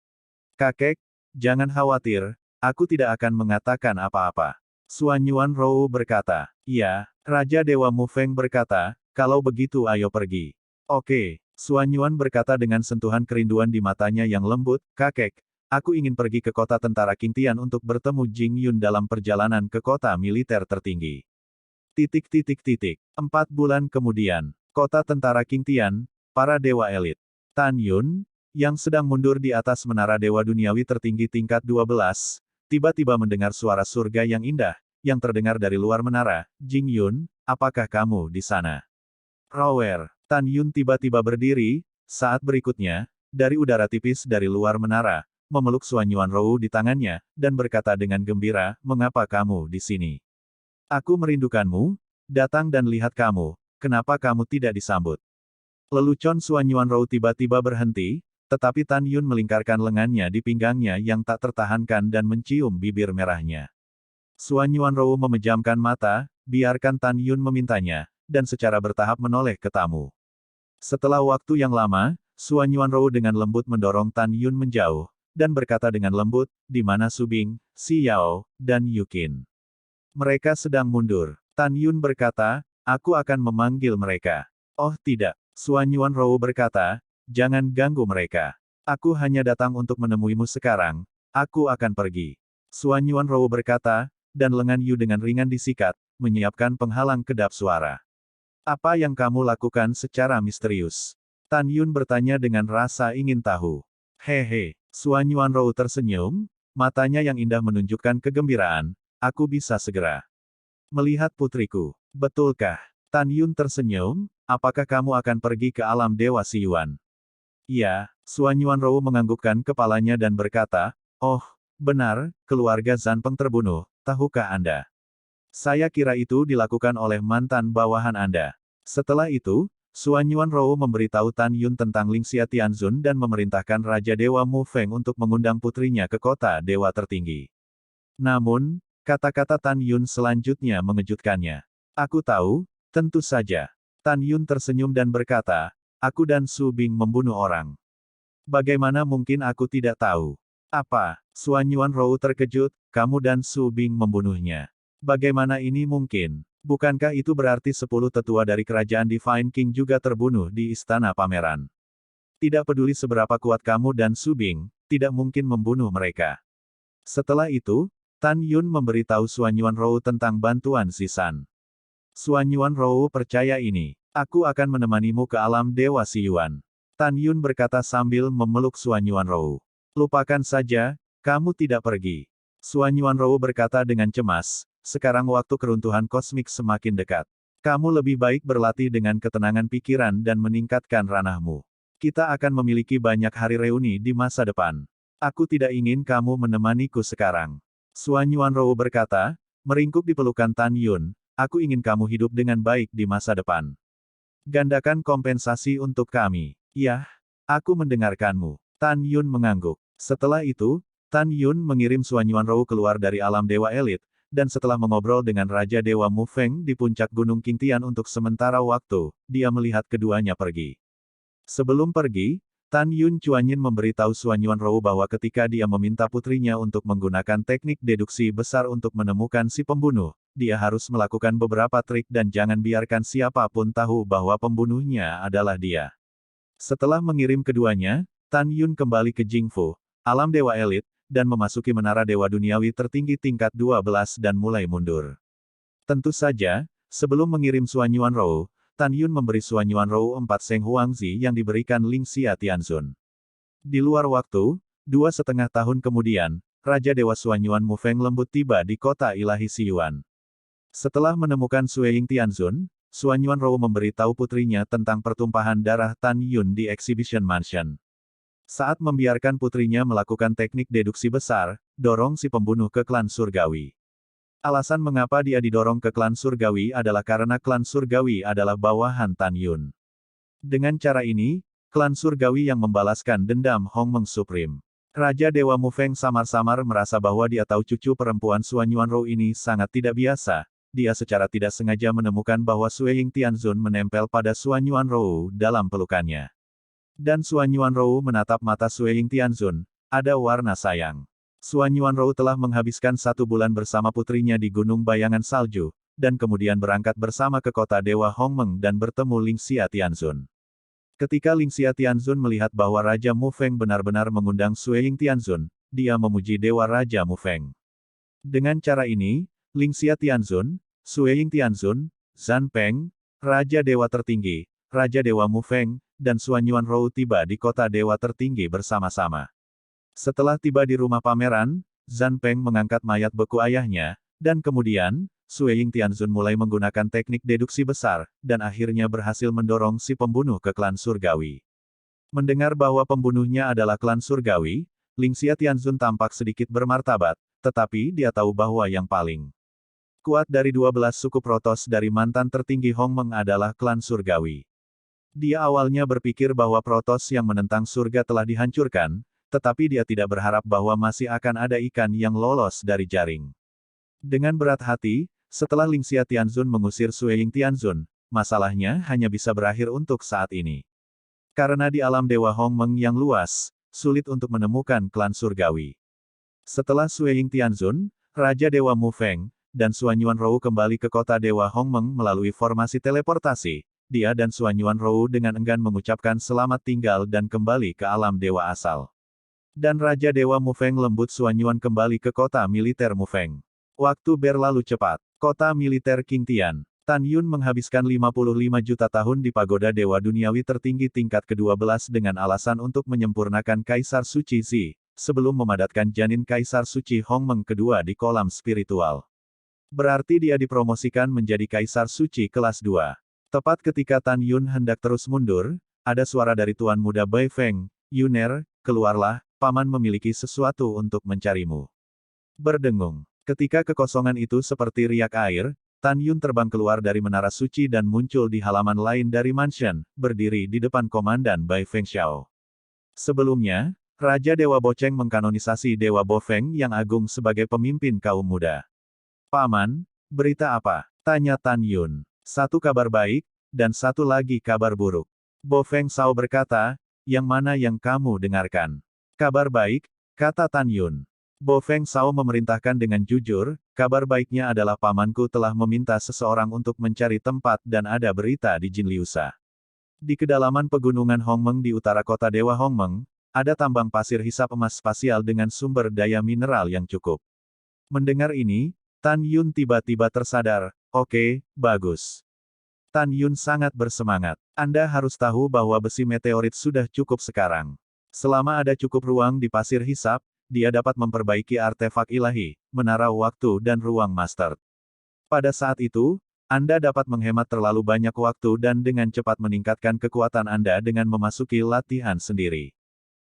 "Kakek, jangan khawatir, aku tidak akan mengatakan apa-apa." Suan Yuanrou berkata. "Ya." Raja Dewa Mufeng berkata, "Kalau begitu ayo pergi." "Oke." Suan Yuan berkata dengan sentuhan kerinduan di matanya yang lembut, "Kakek, aku ingin pergi ke kota tentara Qingtian untuk bertemu Jing Yun dalam perjalanan ke kota militer tertinggi." 4 bulan kemudian, kota tentara Qingtian, para dewa elit. Tan Yun, yang sedang mundur di atas menara dewa duniawi tertinggi tingkat 12, tiba-tiba mendengar suara surga yang indah, yang terdengar dari luar menara. "Jing Yun, apakah kamu di sana?" Rower. Tan Yun tiba-tiba berdiri, saat berikutnya, dari udara tipis dari luar menara, memeluk Xuan Yuanrou di tangannya, dan berkata dengan gembira, "Mengapa kamu di sini? Aku merindukanmu, datang dan lihat kamu, kenapa kamu tidak disambut?" Lelucon Xuan Yuanrou tiba-tiba berhenti, tetapi Tan Yun melingkarkan lengannya di pinggangnya yang tak tertahankan dan mencium bibir merahnya. Xuan Yuanrou memejamkan mata, biarkan Tan Yun memintanya, dan secara bertahap menoleh ke tamu. Setelah waktu yang lama, Xuan Yuanrou dengan lembut mendorong Tan Yun menjauh, dan berkata dengan lembut, "Di mana Su Bing, Si Yao, dan Yukin?" "Mereka sedang mundur." Tan Yun berkata, "Aku akan memanggil mereka." "Oh tidak." Xuan Yuanrou berkata, "Jangan ganggu mereka. Aku hanya datang untuk menemuimu sekarang, aku akan pergi." Xuan Yuanrou berkata, dan lengan Yu dengan ringan disikat, menyiapkan penghalang kedap suara. "Apa yang kamu lakukan secara misterius?" Tan Yun bertanya dengan rasa ingin tahu. "Hehe." Xuan Yuanrou tersenyum, matanya yang indah menunjukkan kegembiraan, "Aku bisa segera melihat putriku." "Betulkah?" Tan Yun tersenyum, "Apakah kamu akan pergi ke alam Dewa Siyuan?" "Iya." Xuan Yuanrou menganggukkan kepalanya dan berkata, "Oh, benar, keluarga Zanpeng terbunuh, tahukah Anda? Saya kira itu dilakukan oleh mantan bawahan Anda." Setelah itu, Xuan Yuanrou memberitahu Tan Yun tentang Lingxia Tianzun dan memerintahkan Raja Dewa Mu Feng untuk mengundang putrinya ke kota Dewa Tertinggi. Namun, kata-kata Tan Yun selanjutnya mengejutkannya. "Aku tahu, tentu saja." Tan Yun tersenyum dan berkata, "Aku dan Su Bing membunuh orang. Bagaimana mungkin aku tidak tahu?" "Apa?" Xuan Yuanrou terkejut, "Kamu dan Su Bing membunuhnya. Bagaimana ini mungkin? Bukankah itu berarti 10 tetua dari kerajaan Divine King juga terbunuh di istana pameran? Tidak peduli seberapa kuat kamu dan Su Bing, tidak mungkin membunuh mereka." Setelah itu, Tan Yun memberitahu Xuan Yuanrou tentang bantuan Zisan. "Xuan Yuanrou percaya ini. Aku akan menemanimu ke alam Dewa Siyuan." Tan Yun berkata sambil memeluk Xuan Yuanrou. "Lupakan saja, kamu tidak pergi." Xuan Yuanrou berkata dengan cemas, "Sekarang waktu keruntuhan kosmik semakin dekat. Kamu lebih baik berlatih dengan ketenangan pikiran dan meningkatkan ranahmu. Kita akan memiliki banyak hari reuni di masa depan. Aku tidak ingin kamu menemaniku sekarang." Xuan Yuanrou berkata, meringkuk di pelukan Tan Yun, "Aku ingin kamu hidup dengan baik di masa depan. Gandakan kompensasi untuk kami." "Yah, aku mendengarkanmu." Tan Yun mengangguk. Setelah itu, Tan Yun mengirim Xuan Yuanrou keluar dari alam Dewa Elit, dan setelah mengobrol dengan Raja Dewa Mu Feng di puncak Gunung Qingtian untuk sementara waktu, dia melihat keduanya pergi. Sebelum pergi, Tan Yun Chuanyin memberitahu Xuan Yuanrou bahwa ketika dia meminta putrinya untuk menggunakan teknik deduksi besar untuk menemukan si pembunuh, dia harus melakukan beberapa trik dan jangan biarkan siapapun tahu bahwa pembunuhnya adalah dia. Setelah mengirim keduanya, Tan Yun kembali ke Jingfu, alam Dewa Elit, dan memasuki menara Dewa Duniawi tertinggi tingkat 12 dan mulai mundur. Tentu saja, sebelum mengirim Xuan Yuanrou, Tan Yun memberi Xuan Yuanrou 4 Seng Huangzi yang diberikan Lingxia Tianzun. Di luar waktu, 2,5 tahun kemudian, Raja Dewa Xuan Yuan Mu Feng lembut tiba di kota ilahi Siyuan. Setelah menemukan Sui Ying Tianzun, Xuan Yuanrou memberitahu putrinya tentang pertumpahan darah Tan Yun di Exhibition Mansion. Saat membiarkan putrinya melakukan teknik deduksi besar, dorong si pembunuh ke klan surgawi. Alasan mengapa dia didorong ke klan surgawi adalah karena klan surgawi adalah bawahan Tan Yun. Dengan cara ini, klan surgawi yang membalaskan dendam Hongmeng Supreme. Raja Dewa Mu Feng samar-samar merasa bahwa dia tahu cucu perempuan Xuan Yuanrou ini sangat tidak biasa. Dia secara tidak sengaja menemukan bahwa Sui Ying Tianzun menempel pada Xuan Yuanrou dalam pelukannya. Dan Xuan Yuanrou menatap mata Sui Ying Tianzun, ada warna sayang. Xuan Yuanrou telah menghabiskan 1 bulan bersama putrinya di Gunung Bayangan Salju, dan kemudian berangkat bersama ke kota Dewa Hongmeng dan bertemu Lingxia Tianzun. Ketika Lingxia Tianzun melihat bahwa Raja Mu Feng benar-benar mengundang Sui Ying Tianzun, dia memuji Dewa Raja Mu Feng. Dengan cara ini, Lingxia Tianzun, Sui Ying Tianzun, Zan Peng, Raja Dewa Tertinggi, Raja Dewa Mu Feng, dan Xuan Yuanrou tiba di kota Dewa Tertinggi bersama-sama. Setelah tiba di rumah pameran, Zan Peng mengangkat mayat beku ayahnya, dan kemudian, Sui Ying-Tianzun mulai menggunakan teknik deduksi besar, dan akhirnya berhasil mendorong si pembunuh ke klan surgawi. Mendengar bahwa pembunuhnya adalah klan surgawi, Lingxia Tianzun tampak sedikit bermartabat, tetapi dia tahu bahwa yang paling kuat dari 12 suku protos dari mantan tertinggi Hongmeng adalah klan surgawi. Dia awalnya berpikir bahwa protos yang menentang surga telah dihancurkan, tetapi dia tidak berharap bahwa masih akan ada ikan yang lolos dari jaring. Dengan berat hati, setelah Lingxia Tianzun mengusir Sui Ying-Tianzun, masalahnya hanya bisa berakhir untuk saat ini. Karena di alam Dewa Hongmeng yang luas, sulit untuk menemukan klan surgawi. Setelah Sui Ying-Tianzun, Raja Dewa Mu Feng, dan Xuan Yuanrou kembali ke kota Dewa Hongmeng melalui formasi teleportasi, dia dan Xuan Yuanrou dengan enggan mengucapkan selamat tinggal dan kembali ke alam Dewa asal. Dan Raja Dewa Mu Feng lembut Xuan Yuan kembali ke kota militer Mu Feng. Waktu berlalu cepat. Kota militer Qing Tian. Tan Yun menghabiskan 55 juta tahun di pagoda Dewa Duniawi tertinggi tingkat ke-12 dengan alasan untuk menyempurnakan Kaisar Suci Zi, sebelum memadatkan janin Kaisar Suci Hongmeng kedua di kolam spiritual. Berarti dia dipromosikan menjadi Kaisar Suci kelas 2. Tepat ketika Tan Yun hendak terus mundur, ada suara dari Tuan Muda Bai Feng, "Yuner, keluarlah, paman memiliki sesuatu untuk mencarimu." Berdengung. Ketika kekosongan itu seperti riak air, Tan Yun terbang keluar dari menara suci dan muncul di halaman lain dari mansion, berdiri di depan Komandan Bai Feng Xiao. Sebelumnya, Raja Dewa Boceng mengkanonisasi Dewa Bo Feng yang agung sebagai pemimpin kaum muda. "Paman, berita apa?" tanya Tan Yun. "Satu kabar baik, dan satu lagi kabar buruk." Bo Feng Xiao berkata, "Yang mana yang kamu dengarkan?" "Kabar baik," kata Tan Yun. Bo Feng Xiao memerintahkan dengan jujur, "Kabar baiknya adalah pamanku telah meminta seseorang untuk mencari tempat dan ada berita di Jinliusa. Di kedalaman pegunungan Hongmeng di utara kota Dewa Hongmeng, ada tambang pasir hisap emas spasial dengan sumber daya mineral yang cukup." Mendengar ini, Tan Yun tiba-tiba tersadar, "Oke, bagus." Tan Yun sangat bersemangat. "Anda harus tahu bahwa besi meteorit sudah cukup sekarang. Selama ada cukup ruang di pasir hisap, dia dapat memperbaiki artefak ilahi, menara waktu dan ruang master. Pada saat itu, Anda dapat menghemat terlalu banyak waktu dan dengan cepat meningkatkan kekuatan Anda dengan memasuki latihan sendiri."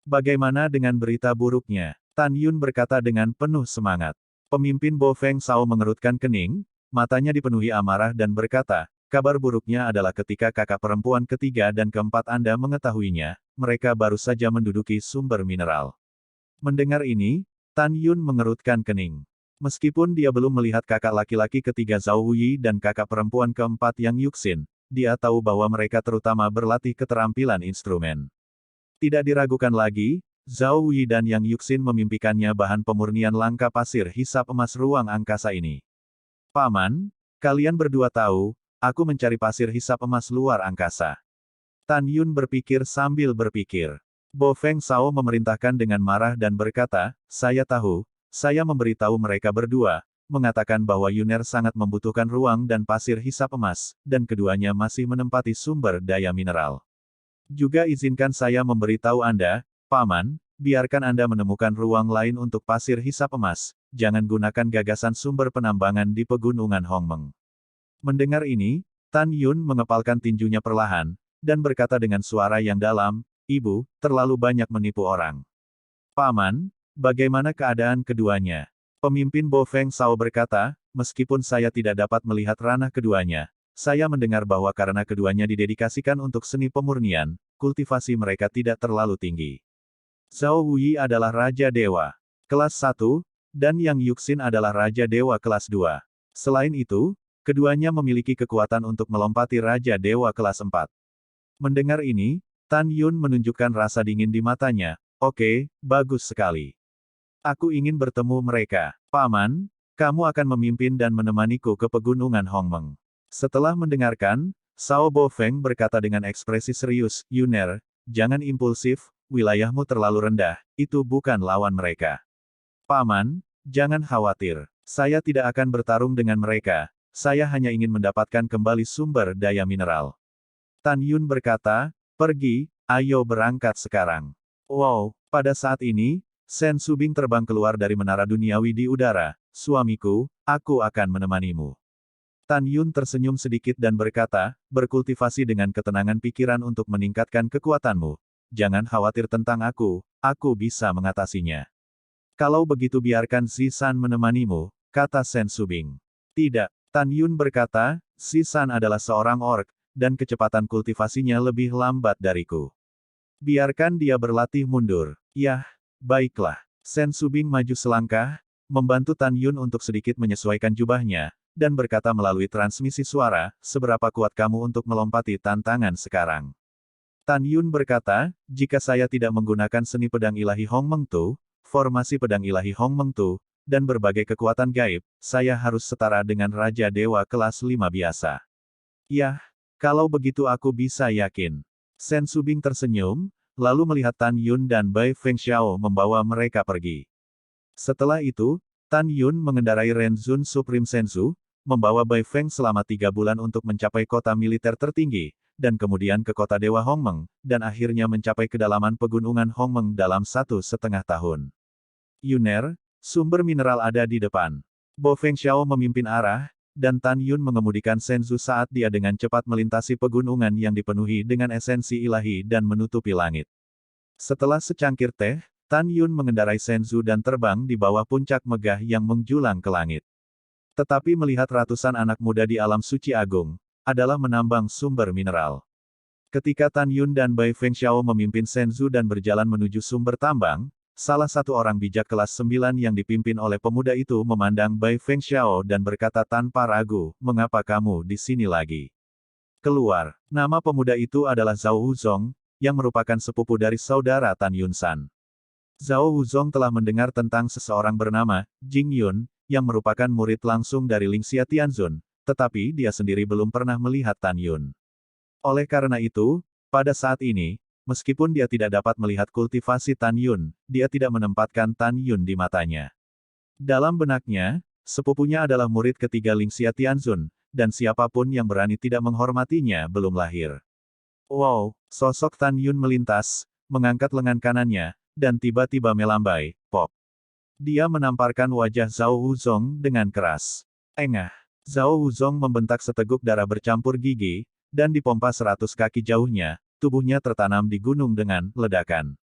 "Bagaimana dengan berita buruknya?" Tan Yun berkata dengan penuh semangat. Pemimpin Bo Feng Xiao mengerutkan kening, matanya dipenuhi amarah dan berkata, "Kabar buruknya adalah ketika kakak perempuan ketiga dan keempat Anda mengetahuinya, mereka baru saja menduduki sumber mineral." Mendengar ini, Tan Yun mengerutkan kening. Meskipun dia belum melihat kakak laki-laki ketiga Zhao Wuyi dan kakak perempuan keempat Yang Yuxin, dia tahu bahwa mereka terutama berlatih keterampilan instrumen. Tidak diragukan lagi, Zhao Wuyi dan Yang Yuxin memimpikannya bahan pemurnian langka pasir hisap emas ruang angkasa ini. "Paman, kalian berdua tahu, aku mencari pasir hisap emas luar angkasa." Tan Yun berpikir sambil berpikir. Bo Feng Xiao memerintahkan dengan marah dan berkata, "Saya tahu, saya memberitahu mereka berdua, mengatakan bahwa Yuner sangat membutuhkan ruang dan pasir hisap emas, dan keduanya masih menempati sumber daya mineral. Juga izinkan saya memberitahu Anda, Paman, biarkan Anda menemukan ruang lain untuk pasir hisap emas, jangan gunakan gagasan sumber penambangan di pegunungan Hongmeng." Mendengar ini, Tan Yun mengepalkan tinjunya perlahan, dan berkata dengan suara yang dalam, "Ibu, terlalu banyak menipu orang." "Paman, bagaimana keadaan keduanya?" Pemimpin Bo Feng Xiao berkata, "Meskipun saya tidak dapat melihat ranah keduanya, saya mendengar bahwa karena keduanya didedikasikan untuk seni pemurnian, kultivasi mereka tidak terlalu tinggi. Zhao Wuyi adalah Raja Dewa kelas 1, dan Yang Yuxin adalah Raja Dewa kelas 2. Selain itu, keduanya memiliki kekuatan untuk melompati Raja Dewa kelas 4. Mendengar ini, Tan Yun menunjukkan rasa dingin di matanya. "Oke, bagus sekali. Aku ingin bertemu mereka. Paman, kamu akan memimpin dan menemaniku ke pegunungan Hongmeng." Setelah mendengarkan, Xiao Bo Feng berkata dengan ekspresi serius, "Yuner, jangan impulsif, wilayahmu terlalu rendah, itu bukan lawan mereka." "Paman, jangan khawatir. Saya tidak akan bertarung dengan mereka, saya hanya ingin mendapatkan kembali sumber daya mineral." Tan Yun berkata, "Pergi, ayo berangkat sekarang." Wow, pada saat ini, Shen Subing terbang keluar dari menara duniawi di udara. "Suamiku, aku akan menemanimu." Tan Yun tersenyum sedikit dan berkata, berkultivasi dengan ketenangan pikiran untuk meningkatkan kekuatanmu. Jangan khawatir tentang aku bisa mengatasinya. Kalau begitu biarkan Zisan menemanimu, kata Sen Subing. Tidak, Tan Yun berkata, Zisan adalah seorang orc, dan kecepatan kultivasinya lebih lambat dariku. Biarkan dia berlatih mundur. Yah, baiklah. Sen Subing maju selangkah, membantu Tan Yun untuk sedikit menyesuaikan jubahnya, dan berkata melalui transmisi suara, seberapa kuat kamu untuk melompati tantangan sekarang. Tan Yun berkata, jika saya tidak menggunakan seni pedang ilahi Hong Meng Tu, formasi pedang ilahi Hong Meng Tu, dan berbagai kekuatan gaib, saya harus setara dengan Raja Dewa kelas 5 biasa. Yah, kalau begitu aku bisa yakin. Sen Subing tersenyum, lalu melihat Tan Yun dan Bai Fengxiao membawa mereka pergi. Setelah itu, Tan Yun mengendarai Renzun Supreme Senzu, membawa Bai Feng selama 3 bulan untuk mencapai kota militer tertinggi, dan kemudian ke kota Dewa Hongmeng, dan akhirnya mencapai kedalaman pegunungan Hongmeng dalam 1,5 tahun. Yuner, sumber mineral ada di depan. Bo Fengxiao memimpin arah, dan Tan Yun mengemudikan Senzu saat dia dengan cepat melintasi pegunungan yang dipenuhi dengan esensi ilahi dan menutupi langit. Setelah secangkir teh, Tan Yun mengendarai Senzu dan terbang di bawah puncak megah yang menjulang ke langit. Tetapi melihat ratusan anak muda di alam suci agung, adalah menambang sumber mineral. Ketika Tan Yun dan Bai Fengxiao memimpin Senzu dan berjalan menuju sumber tambang, salah satu orang bijak kelas 9 yang dipimpin oleh pemuda itu memandang Bai Fengxiao dan berkata tanpa ragu, mengapa kamu di sini lagi? Keluar. Nama pemuda itu adalah Zhao Wuzong, yang merupakan sepupu dari saudara Tan Yun San. Zhao Wuzong telah mendengar tentang seseorang bernama Jing Yun, yang merupakan murid langsung dari Lingxia Tianzun, tetapi dia sendiri belum pernah melihat Tan Yun. Oleh karena itu, pada saat ini, meskipun dia tidak dapat melihat kultivasi Tan Yun, dia tidak menempatkan Tan Yun di matanya. Dalam benaknya, sepupunya adalah murid ketiga Lingxia Tianzun, dan siapapun yang berani tidak menghormatinya belum lahir. Wow, sosok Tan Yun melintas, mengangkat lengan kanannya, dan tiba-tiba melambai, pop. Dia menamparkan wajah Zhao Wuzong dengan keras. Engah. Zhao Wuzong membentak seteguk darah bercampur gigi, dan dipompa 100 kaki jauhnya, tubuhnya tertanam di gunung dengan ledakan.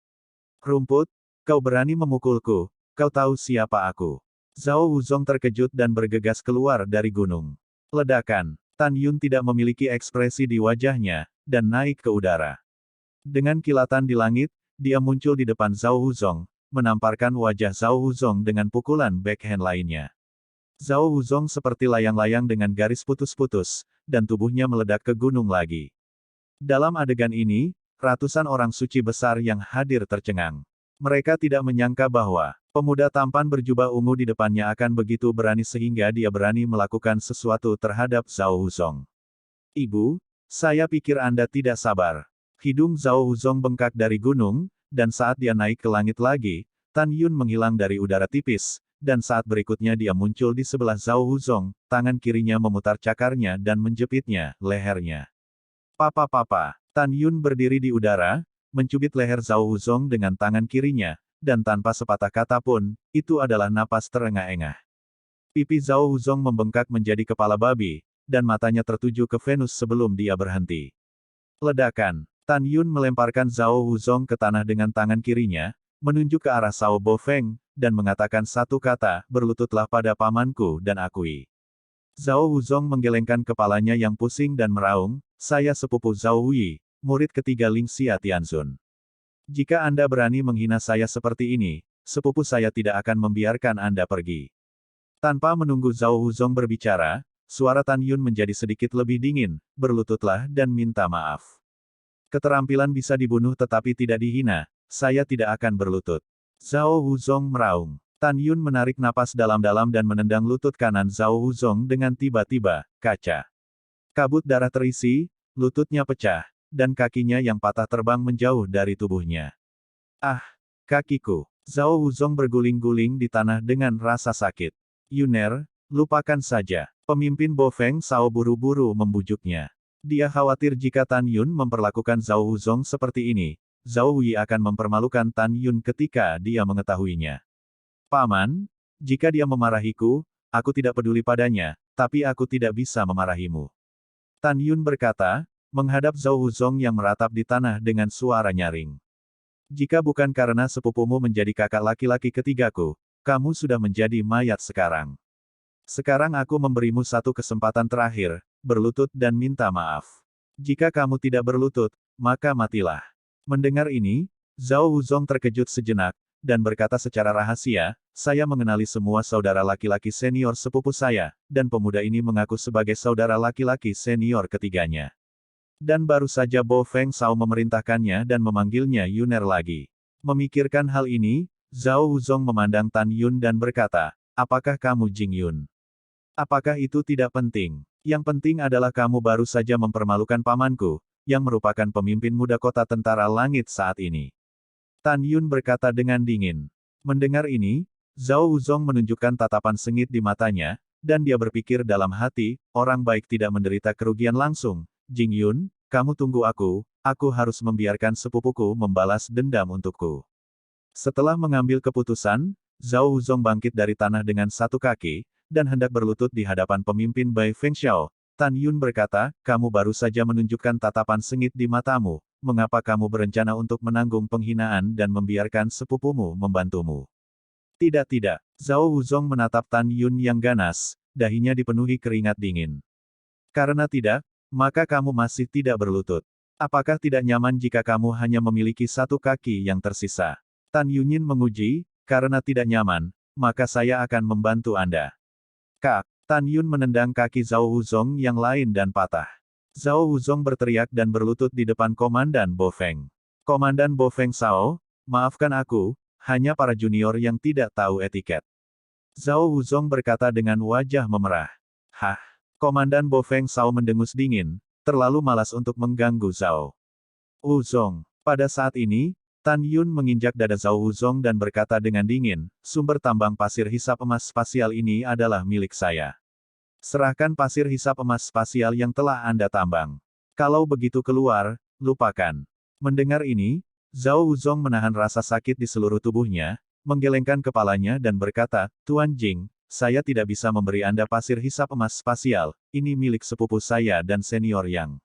Rumput, kau berani memukulku, kau tahu siapa aku. Zhao Wuzong terkejut dan bergegas keluar dari gunung. Ledakan. Tan Yun tidak memiliki ekspresi di wajahnya, dan naik ke udara. Dengan kilatan di langit, dia muncul di depan Zhao Wuzong, menamparkan wajah Zhao Wuzong dengan pukulan backhand lainnya. Zhao Wuzong seperti layang-layang dengan garis putus-putus, dan tubuhnya meledak ke gunung lagi. Dalam adegan ini, ratusan orang suci besar yang hadir tercengang. Mereka tidak menyangka bahwa pemuda tampan berjubah ungu di depannya akan begitu berani sehingga dia berani melakukan sesuatu terhadap Zhao Wuzong. Ibu, saya pikir Anda tidak sabar. Hidung Zhao Wuzong bengkak dari gunung, dan saat dia naik ke langit lagi, Tan Yun menghilang dari udara tipis, dan saat berikutnya dia muncul di sebelah Zhao Wuzong, tangan kirinya memutar cakarnya dan menjepitnya, lehernya. Papa, Tan Yun berdiri di udara, mencubit leher Zhao Wuzong dengan tangan kirinya, dan tanpa sepatah kata pun, itu adalah napas terengah-engah. Pipi Zhao Wuzong membengkak menjadi kepala babi, dan matanya tertuju ke Venus sebelum dia berhenti. Ledakan. Tan Yun melemparkan Zhao Wuzong ke tanah dengan tangan kirinya, menunjuk ke arah Sao Bo Feng, dan mengatakan satu kata, berlututlah pada pamanku dan akui. Zhao Wuzong menggelengkan kepalanya yang pusing dan meraung, saya sepupu Zhao Wuyi, murid ketiga Lingxia Tianzun. Jika Anda berani menghina saya seperti ini, sepupu saya tidak akan membiarkan Anda pergi. Tanpa menunggu Zhao Wuzong berbicara, suara Tan Yun menjadi sedikit lebih dingin, berlututlah dan minta maaf. Keterampilan bisa dibunuh tetapi tidak dihina, saya tidak akan berlutut. Zhao Wuzong meraung. Tan Yun menarik napas dalam-dalam dan menendang lutut kanan Zhao Wuzong dengan tiba-tiba, kaca. Kabut darah terisi, lututnya pecah, dan kakinya yang patah terbang menjauh dari tubuhnya. Ah, kakiku. Zhao Wuzong berguling-guling di tanah dengan rasa sakit. Yuner, lupakan saja. Pemimpin Bo Feng Sao buru-buru membujuknya. Dia khawatir jika Tan Yun memperlakukan Zhao Wuzong seperti ini, Zhao Wuyi akan mempermalukan Tan Yun ketika dia mengetahuinya. Paman, jika dia memarahiku, aku tidak peduli padanya, tapi aku tidak bisa memarahimu. Tan Yun berkata, menghadap Zhao Wuzong yang meratap di tanah dengan suara nyaring. Jika bukan karena sepupumu menjadi kakak laki-laki ketigaku, kamu sudah menjadi mayat sekarang. Sekarang aku memberimu satu kesempatan terakhir, berlutut dan minta maaf. Jika kamu tidak berlutut, maka matilah. Mendengar ini, Zhao Wuzong terkejut sejenak, dan berkata secara rahasia, saya mengenali semua saudara laki-laki senior sepupu saya, dan pemuda ini mengaku sebagai saudara laki-laki senior ketiganya. Dan baru saja Bo Feng Shao memerintahkannya dan memanggilnya Yuner lagi. Memikirkan hal ini, Zhao Wuzong memandang Tan Yun dan berkata, apakah kamu Jing Yun? Apakah itu tidak penting? Yang penting adalah kamu baru saja mempermalukan pamanku, yang merupakan pemimpin muda kota tentara langit saat ini. Tan Yun berkata dengan dingin. Mendengar ini, Zhao Wuzong menunjukkan tatapan sengit di matanya, dan dia berpikir dalam hati, orang baik tidak menderita kerugian langsung. Jing Yun, kamu tunggu aku harus membiarkan sepupuku membalas dendam untukku. Setelah mengambil keputusan, Zhao Wuzong bangkit dari tanah dengan satu kaki, dan hendak berlutut di hadapan pemimpin Bai Fengxiao. Tan Yun berkata, kamu baru saja menunjukkan tatapan sengit di matamu. Mengapa kamu berencana untuk menanggung penghinaan dan membiarkan sepupumu membantumu? Tidak. Zhao Wuzong menatap Tan Yun yang ganas, dahinya dipenuhi keringat dingin. Karena tidak, maka kamu masih tidak berlutut. Apakah tidak nyaman jika kamu hanya memiliki satu kaki yang tersisa? Tan Yunin menguji, karena tidak nyaman, maka saya akan membantu Anda. Kak, Tan Yun menendang kaki Zhao Wuzong yang lain dan patah. Zhao Wuzong berteriak dan berlutut di depan Komandan Bo Feng. Komandan Bo Feng Shao, maafkan aku, hanya para junior yang tidak tahu etiket. Zhao Wuzong berkata dengan wajah memerah. Hah? Komandan Bo Feng Shao mendengus dingin, terlalu malas untuk mengganggu Zhao Wuzong. Pada saat ini, Tan Yun menginjak dada Zhao Wuzong dan berkata dengan dingin, sumber tambang pasir hisap emas spasial ini adalah milik saya. Serahkan pasir hisap emas spasial yang telah Anda tambang. Kalau begitu keluar, lupakan. Mendengar ini, Zhao Wuzong menahan rasa sakit di seluruh tubuhnya, menggelengkan kepalanya dan berkata, Tuan Jing, saya tidak bisa memberi Anda pasir hisap emas spasial, ini milik sepupu saya dan senior yang.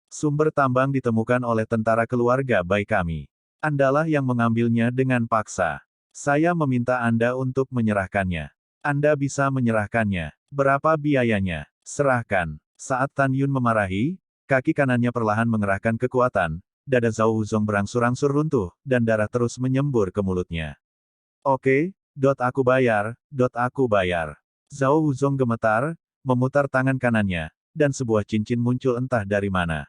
Sumber tambang ditemukan oleh tentara keluarga Bai kami. Andalah yang mengambilnya dengan paksa. Saya meminta Anda untuk menyerahkannya. Anda bisa menyerahkannya. Berapa biayanya? Serahkan. Saat Tan Yun memarahi, kaki kanannya perlahan mengerahkan kekuatan, dada Zhao Wuzong berangsur-angsur runtuh, dan darah terus menyembur ke mulutnya. Oke, aku bayar. Zhao Wuzong gemetar, memutar tangan kanannya, dan sebuah cincin muncul entah dari mana.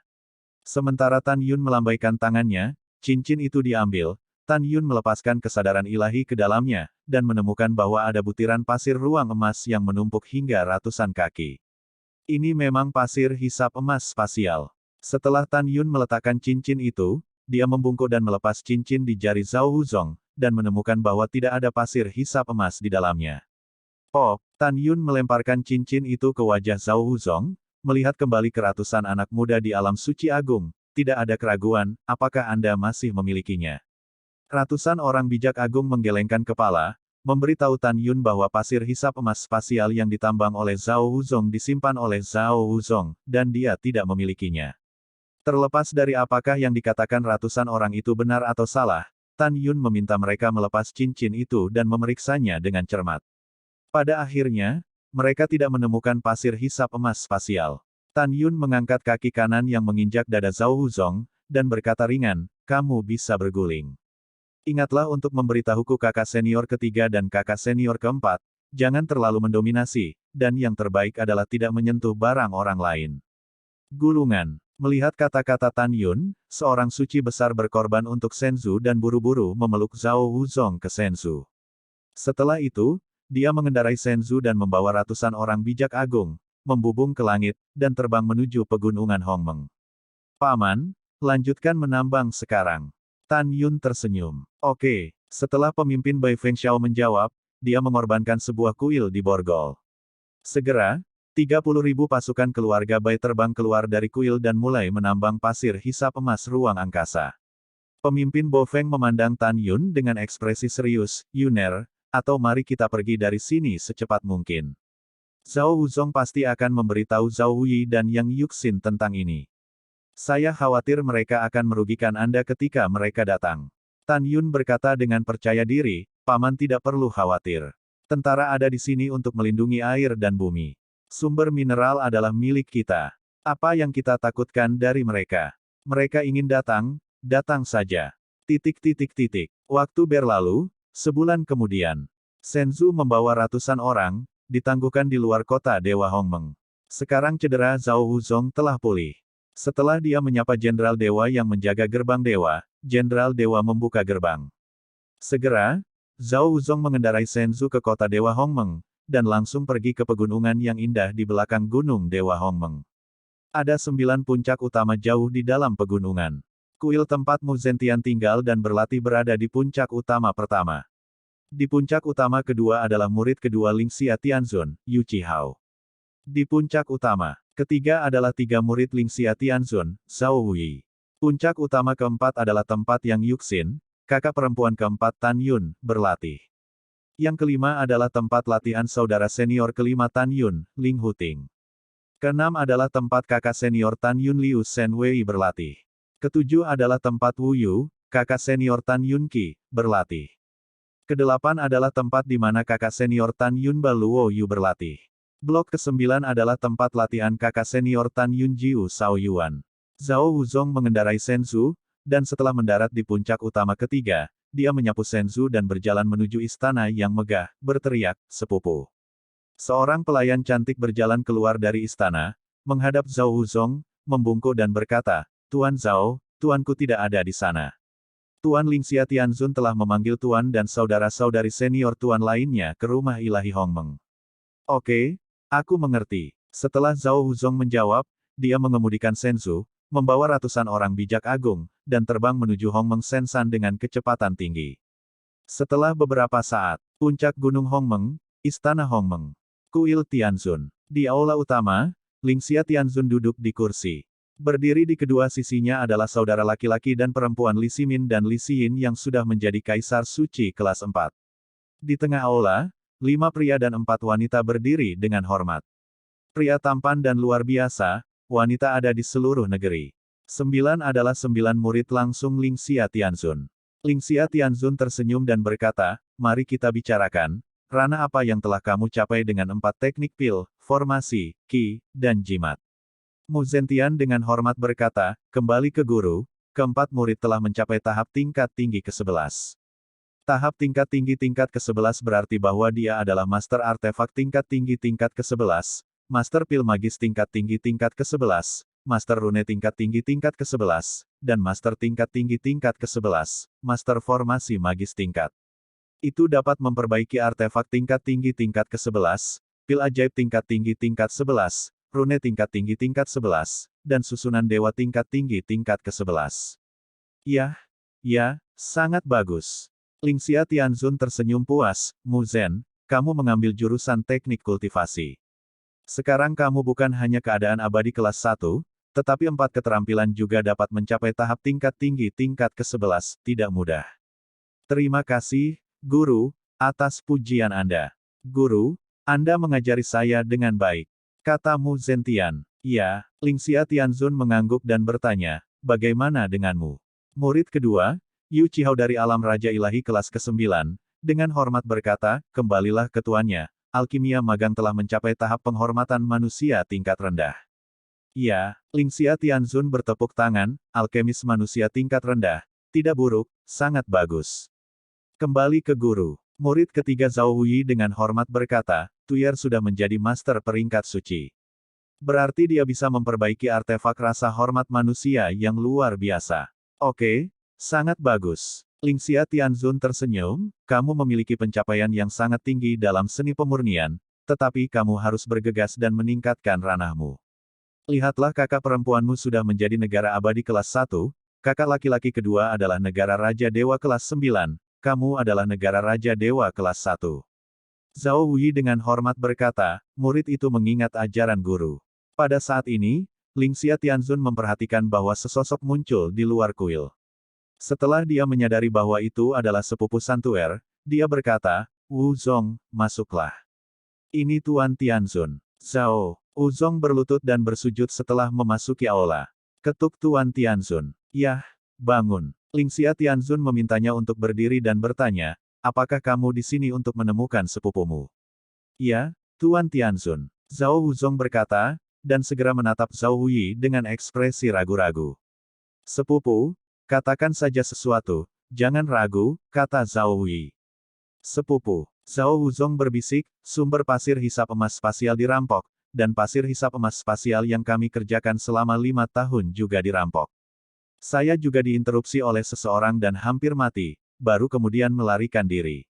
Sementara Tan Yun melambaikan tangannya, cincin itu diambil. Tan Yun melepaskan kesadaran ilahi ke dalamnya, dan menemukan bahwa ada butiran pasir ruang emas yang menumpuk hingga ratusan kaki. Ini memang pasir hisap emas spasial. Setelah Tan Yun meletakkan cincin itu, dia membungkuk dan melepas cincin di jari Zhao Wuzong, dan menemukan bahwa tidak ada pasir hisap emas di dalamnya. Oh, Tan Yun melemparkan cincin itu ke wajah Zhao Wuzong, melihat kembali ke ratusan anak muda di alam suci agung, tidak ada keraguan, apakah Anda masih memilikinya? Ratusan orang bijak agung menggelengkan kepala, memberitahu Tan Yun bahwa pasir hisap emas spasial yang ditambang oleh Zhao Wuzong disimpan oleh Zhao Wuzong, dan dia tidak memilikinya. Terlepas dari apakah yang dikatakan ratusan orang itu benar atau salah, Tan Yun meminta mereka melepas cincin itu dan memeriksanya dengan cermat. Pada akhirnya, mereka tidak menemukan pasir hisap emas spasial. Tan Yun mengangkat kaki kanan yang menginjak dada Zhao Wuzong, dan berkata ringan, kamu bisa berguling. Ingatlah untuk memberitahuku kakak senior ketiga dan kakak senior keempat, jangan terlalu mendominasi, dan yang terbaik adalah tidak menyentuh barang orang lain. Gulungan. Melihat kata-kata Tan Yun, seorang suci besar berkorban untuk Senzu dan buru-buru memeluk Zhao Wuzong ke Senzu. Setelah itu, dia mengendarai Senzu dan membawa ratusan orang bijak agung, membubung ke langit, dan terbang menuju pegunungan Hongmeng. Paman, lanjutkan menambang sekarang. Tan Yun tersenyum. Oke, setelah pemimpin Bai Fengxiao menjawab, dia mengorbankan sebuah kuil di Borgol. Segera, 30.000 pasukan keluarga Bai terbang keluar dari kuil dan mulai menambang pasir hisap emas ruang angkasa. Pemimpin Bo Feng memandang Tan Yun dengan ekspresi serius, Yuner, atau mari kita pergi dari sini secepat mungkin. Zhao Wuzong pasti akan memberitahu Zhao Wuyi dan Yang Yuxin tentang ini. Saya khawatir mereka akan merugikan Anda ketika mereka datang. Tan Yun berkata dengan percaya diri, Paman tidak perlu khawatir. Tentara ada di sini untuk melindungi air dan bumi. Sumber mineral adalah milik kita. Apa yang kita takutkan dari mereka? Mereka ingin datang, datang saja. Titik titik titik. Waktu berlalu, sebulan kemudian. Senzu membawa ratusan orang, ditangguhkan di luar kota Dewa Hongmeng. Sekarang cedera Zhao Wuzong telah pulih. Setelah dia menyapa Jenderal Dewa yang menjaga gerbang Dewa, Jenderal Dewa membuka gerbang. Segera, Zhao Wuzong mengendarai Senzu ke kota Dewa Hongmeng, dan langsung pergi ke pegunungan yang indah di belakang gunung Dewa Hongmeng. Ada 9 puncak utama jauh di dalam pegunungan. Kuil tempat Mu Zentian tinggal dan berlatih berada di puncak utama pertama. Di puncak utama kedua adalah murid kedua Lingxia Tianzun, Yu Chihao. Di puncak utama ketiga adalah 3 murid Lingxia Tianzun, Zhao Wuyi. Puncak utama keempat adalah tempat Yang Yuxin, kakak perempuan keempat Tan Yun, berlatih. Yang kelima adalah tempat latihan saudara senior kelima Tan Yun, Ling Huting. Keenam adalah tempat kakak senior Tan Yun Liu Shen Wei berlatih. Ketujuh adalah tempat Wu Yu, kakak senior Tan Yun Qi, berlatih. Kedelapan adalah tempat di mana kakak senior Tan Yun Ba Luo Yu berlatih. Blok ke-9 adalah tempat latihan kakak senior Tan Yun Jiu Sao Yuan. Zhao Wuzong mengendarai Senzu, dan setelah mendarat di puncak utama ketiga, dia menyapu Senzu dan berjalan menuju istana yang megah, berteriak, "Sepupu." Seorang pelayan cantik berjalan keluar dari istana, menghadap Zhao Wuzong, membungkuk dan berkata, "Tuan Zhao, tuanku tidak ada di sana. Tuan Lingxia Tianzun telah memanggil Tuan dan saudara-saudari senior Tuan lainnya ke rumah ilahi Hongmeng." "Oke, aku mengerti." Setelah Zhao Wuzong menjawab, dia mengemudikan Senzu, membawa ratusan orang bijak agung, dan terbang menuju Hongmeng Sensan dengan kecepatan tinggi. Setelah beberapa saat, puncak Gunung Hongmeng, Istana Hongmeng. Kuil Tianzun. Di aula utama, Lingxia Tianzun duduk di kursi. Berdiri di kedua sisinya adalah saudara laki-laki dan perempuan Li Ximin dan Li Xiyin yang sudah menjadi kaisar suci kelas 4. Di tengah aula, 5 pria dan 4 wanita berdiri dengan hormat. Pria tampan dan luar biasa, wanita ada di seluruh negeri. 9 adalah 9 murid langsung Lingxia Tianzun. Lingxia Tianzun tersenyum dan berkata, "Mari kita bicarakan, ranah apa yang telah kamu capai dengan 4 teknik pil, formasi, qi, dan jimat." Mu Zentian dengan hormat berkata, "Kembali ke guru, keempat murid telah mencapai tahap tingkat tinggi ke-11. Tahap tingkat tinggi tingkat ke-11 berarti bahwa dia adalah master artefak tingkat tinggi tingkat ke-11, master pil magis tingkat tinggi tingkat ke-11, master rune tingkat tinggi tingkat ke-11, dan master tingkat tinggi tingkat ke-11, master formasi magis tingkat. Itu dapat memperbaiki artefak tingkat tinggi tingkat ke-11, pil ajaib tingkat tinggi tingkat 11, rune tingkat tinggi tingkat 11, dan susunan dewa tingkat tinggi tingkat ke-11. Ya, sangat bagus." Lingxia Tianzun tersenyum puas, "Mu Zhen, kamu mengambil jurusan teknik kultivasi. Sekarang kamu bukan hanya keadaan abadi kelas 1, tetapi 4 keterampilan juga dapat mencapai tahap tingkat tinggi tingkat ke-11, tidak mudah. Terima kasih, Guru, atas pujian Anda. Guru, Anda mengajari saya dengan baik," kata Mu Zentian. "Ya." Lingxia Tianzun mengangguk dan bertanya, "Bagaimana denganmu?" Murid kedua, Yu Chihao dari alam Raja Ilahi kelas ke-9, dengan hormat berkata, "Kembalilah ke tuannya, alkimia magang telah mencapai tahap penghormatan manusia tingkat rendah." "Ya." Lingxia Tianzun bertepuk tangan, "Alkemis manusia tingkat rendah, tidak buruk, sangat bagus. Kembali ke guru." Murid ketiga Zhao Wuyi dengan hormat berkata, "Tuyer sudah menjadi master peringkat suci. Berarti dia bisa memperbaiki artefak rasa hormat manusia yang luar biasa." "Oke, sangat bagus." Lingxia Tianzun tersenyum, "Kamu memiliki pencapaian yang sangat tinggi dalam seni pemurnian, tetapi kamu harus bergegas dan meningkatkan ranahmu. Lihatlah kakak perempuanmu sudah menjadi negara abadi kelas 1, kakak laki-laki kedua adalah negara Raja Dewa kelas 9, kamu adalah negara Raja Dewa kelas 1. Zhao Wuyi dengan hormat berkata, murid itu mengingat ajaran guru. Pada saat ini, Lingxia Tianzun memperhatikan bahwa sesosok muncul di luar kuil. Setelah dia menyadari bahwa itu adalah sepupu Santuer, dia berkata, "Wu Zong, masuklah." Ini Tuan Tianzun. Zhao Wuzong berlutut dan bersujud setelah memasuki aula. Ketuk Tuan Tianzun. Yah, bangun. Lingxia Tianzun memintanya untuk berdiri dan bertanya, apakah kamu di sini untuk menemukan sepupumu? Ya, Tuan Tianzun. Zhao Wuzong berkata, dan segera menatap Zhao Wuyi dengan ekspresi ragu-ragu. Sepupu, katakan saja sesuatu, jangan ragu, kata Zhao Wuyi. Sepupu, Zhao Wuzong berbisik, sumber pasir hisap emas spasial dirampok, dan pasir hisap emas spasial yang kami kerjakan selama 5 tahun juga dirampok. Saya juga diinterupsi oleh seseorang dan hampir mati, baru kemudian melarikan diri.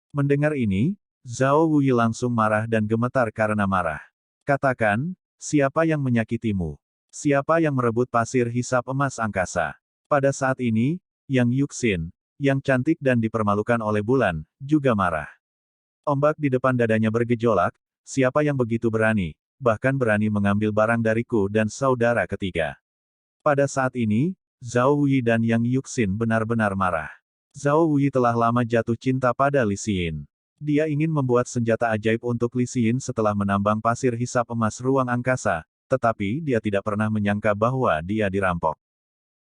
Mendengar ini, Zhao Wuyi langsung marah dan gemetar karena marah. Katakan, siapa yang menyakitimu? Siapa yang merebut pasir hisap emas angkasa? Pada saat ini, Yang Yuxin, yang cantik dan dipermalukan oleh bulan, juga marah. Ombak di depan dadanya bergejolak, siapa yang begitu berani, bahkan berani mengambil barang dariku dan saudara ketiga. Pada saat ini, Zhao Wuyi dan Yang Yuxin benar-benar marah. Zhao Wuyi telah lama jatuh cinta pada Li Xin. Dia ingin membuat senjata ajaib untuk Li Xin setelah menambang pasir hisap emas ruang angkasa, tetapi dia tidak pernah menyangka bahwa dia dirampok.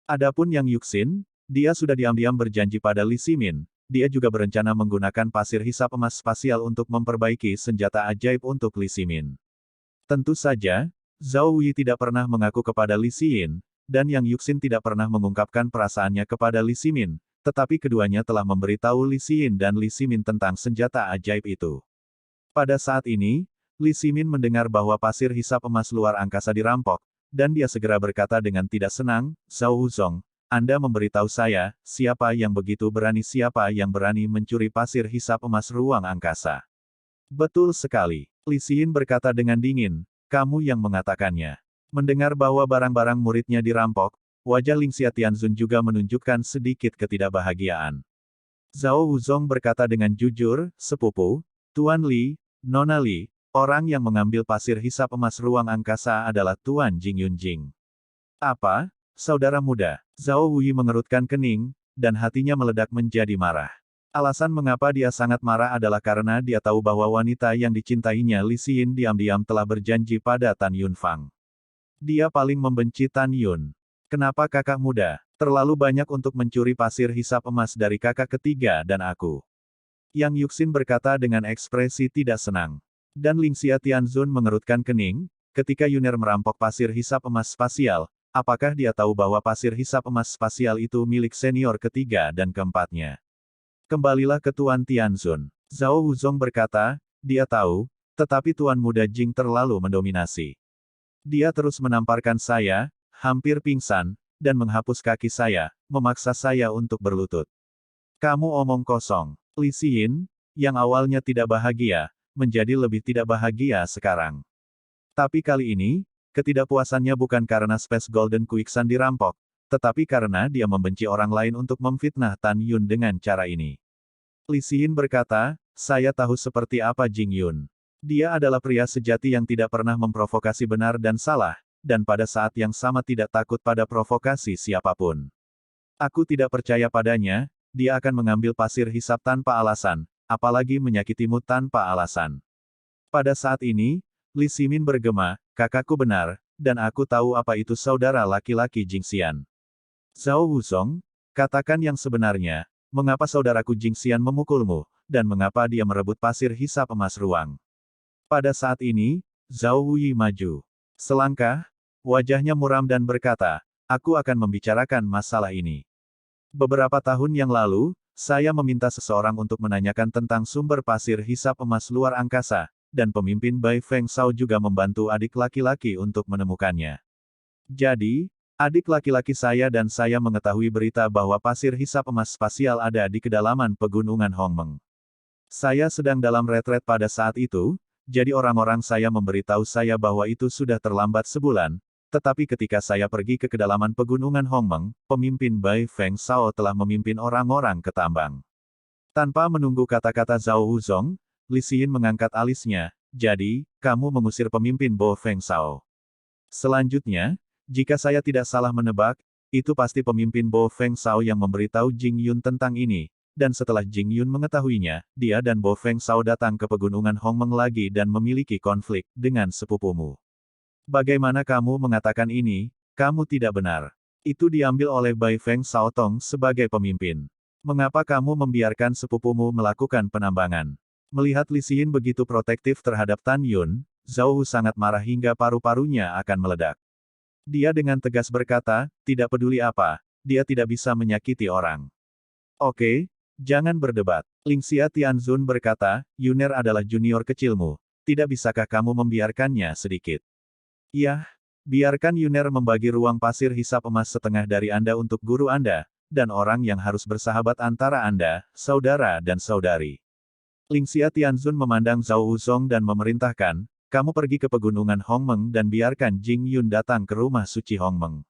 Adapun Yang Yuxin, dia sudah diam-diam berjanji pada Li Ximin, dia juga berencana menggunakan pasir hisap emas spasial untuk memperbaiki senjata ajaib untuk Li Ximin. Tentu saja, Zhao Wuyi tidak pernah mengaku kepada Li Xin, dan Yang Yuxin tidak pernah mengungkapkan perasaannya kepada Li Ximin, tetapi keduanya telah memberitahu Li Xin dan Li Ximin tentang senjata ajaib itu. Pada saat ini, Li Ximin mendengar bahwa pasir hisap emas luar angkasa dirampok, dan dia segera berkata dengan tidak senang, Zhao Wuzong, Anda memberitahu saya, siapa yang berani mencuri pasir hisap emas ruang angkasa. Betul sekali. Li Xin berkata dengan dingin, kamu yang mengatakannya. Mendengar bahwa barang-barang muridnya dirampok, wajah Lingxia Tianzun juga menunjukkan sedikit ketidakbahagiaan. Zhao Wuzong berkata dengan jujur, sepupu, Tuan Li, Nona Li, orang yang mengambil pasir hisap emas ruang angkasa adalah Tuan Jing Yunjing. Apa? Saudara muda. Zhao Wuyi mengerutkan kening, dan hatinya meledak menjadi marah. Alasan mengapa dia sangat marah adalah karena dia tahu bahwa wanita yang dicintainya Li Xin diam-diam telah berjanji pada Tan Yunfang. Dia paling membenci Tan Yun. Kenapa kakak muda, terlalu banyak untuk mencuri pasir hisap emas dari kakak ketiga dan aku? Yang Yuxin berkata dengan ekspresi tidak senang. Dan Lingxia Tianzun mengerutkan kening, ketika Yuner merampok pasir hisap emas spasial, apakah dia tahu bahwa pasir hisap emas spasial itu milik senior ketiga dan keempatnya? Kembalilah ke Tuan Tianzun. Zhao Wuzong berkata, dia tahu, tetapi Tuan Muda Jing terlalu mendominasi. Dia terus menamparkan saya, hampir pingsan, dan menghapus kaki saya, memaksa saya untuk berlutut. Kamu omong kosong. Li Xin, yang awalnya tidak bahagia, menjadi lebih tidak bahagia sekarang. Tapi kali ini, ketidakpuasannya bukan karena Space Golden Quicksand dirampok, tetapi karena dia membenci orang lain untuk memfitnah Tan Yun dengan cara ini. Li Xin berkata, saya tahu seperti apa Jing Yun. Dia adalah pria sejati yang tidak pernah memprovokasi benar dan salah, dan pada saat yang sama tidak takut pada provokasi siapapun. Aku tidak percaya padanya, dia akan mengambil pasir hisap tanpa alasan, apalagi menyakitimu tanpa alasan. Pada saat ini, Li Ximin bergema, kakakku benar, dan aku tahu apa itu saudara laki-laki Jingxian. Zhao Wuzong, katakan yang sebenarnya, mengapa saudaraku Jingxian memukulmu, dan mengapa dia merebut pasir hisap emas ruang. Pada saat ini, Zhao Wuyi maju. Selangkah, wajahnya muram dan berkata, aku akan membicarakan masalah ini. Beberapa tahun yang lalu, saya meminta seseorang untuk menanyakan tentang sumber pasir hisap emas luar angkasa, dan pemimpin Bai Feng Shao juga membantu adik laki-laki untuk menemukannya. Jadi, adik laki-laki saya dan saya mengetahui berita bahwa pasir hisap emas spasial ada di kedalaman pegunungan Hongmeng. Saya sedang dalam retret pada saat itu, jadi orang-orang saya memberitahu saya bahwa itu sudah terlambat sebulan, tetapi ketika saya pergi ke kedalaman pegunungan Hongmeng, pemimpin Bai Feng Shao telah memimpin orang-orang ke tambang. Tanpa menunggu kata-kata Zhao Wuzong, Li Xin mengangkat alisnya, jadi, kamu mengusir pemimpin Bo Feng Shao. Selanjutnya, jika saya tidak salah menebak, itu pasti pemimpin Bo Feng Shao yang memberitahu Jing Yun tentang ini, dan setelah Jing Yun mengetahuinya, dia dan Bo Feng Shao datang ke pegunungan Hongmeng lagi dan memiliki konflik dengan sepupumu. Bagaimana kamu mengatakan ini? Kamu tidak benar. Itu diambil oleh Bai Feng Shaotong sebagai pemimpin. Mengapa kamu membiarkan sepupumu melakukan penambangan? Melihat Li Xin begitu protektif terhadap Tan Yun, Zhao Wu sangat marah hingga paru-parunya akan meledak. Dia dengan tegas berkata, tidak peduli apa, dia tidak bisa menyakiti orang. Oke, jangan berdebat. Lingxia Tianzun berkata, Yuner adalah junior kecilmu. Tidak bisakah kamu membiarkannya sedikit? Iya, biarkan Yuner membagi ruang pasir hisap emas setengah dari Anda untuk guru Anda, dan orang yang harus bersahabat antara Anda, saudara dan saudari. Lingxia Tianzun memandang Zhao Wuzong dan memerintahkan, kamu pergi ke pegunungan Hongmeng dan biarkan Jing Yun datang ke rumah suci Hongmeng.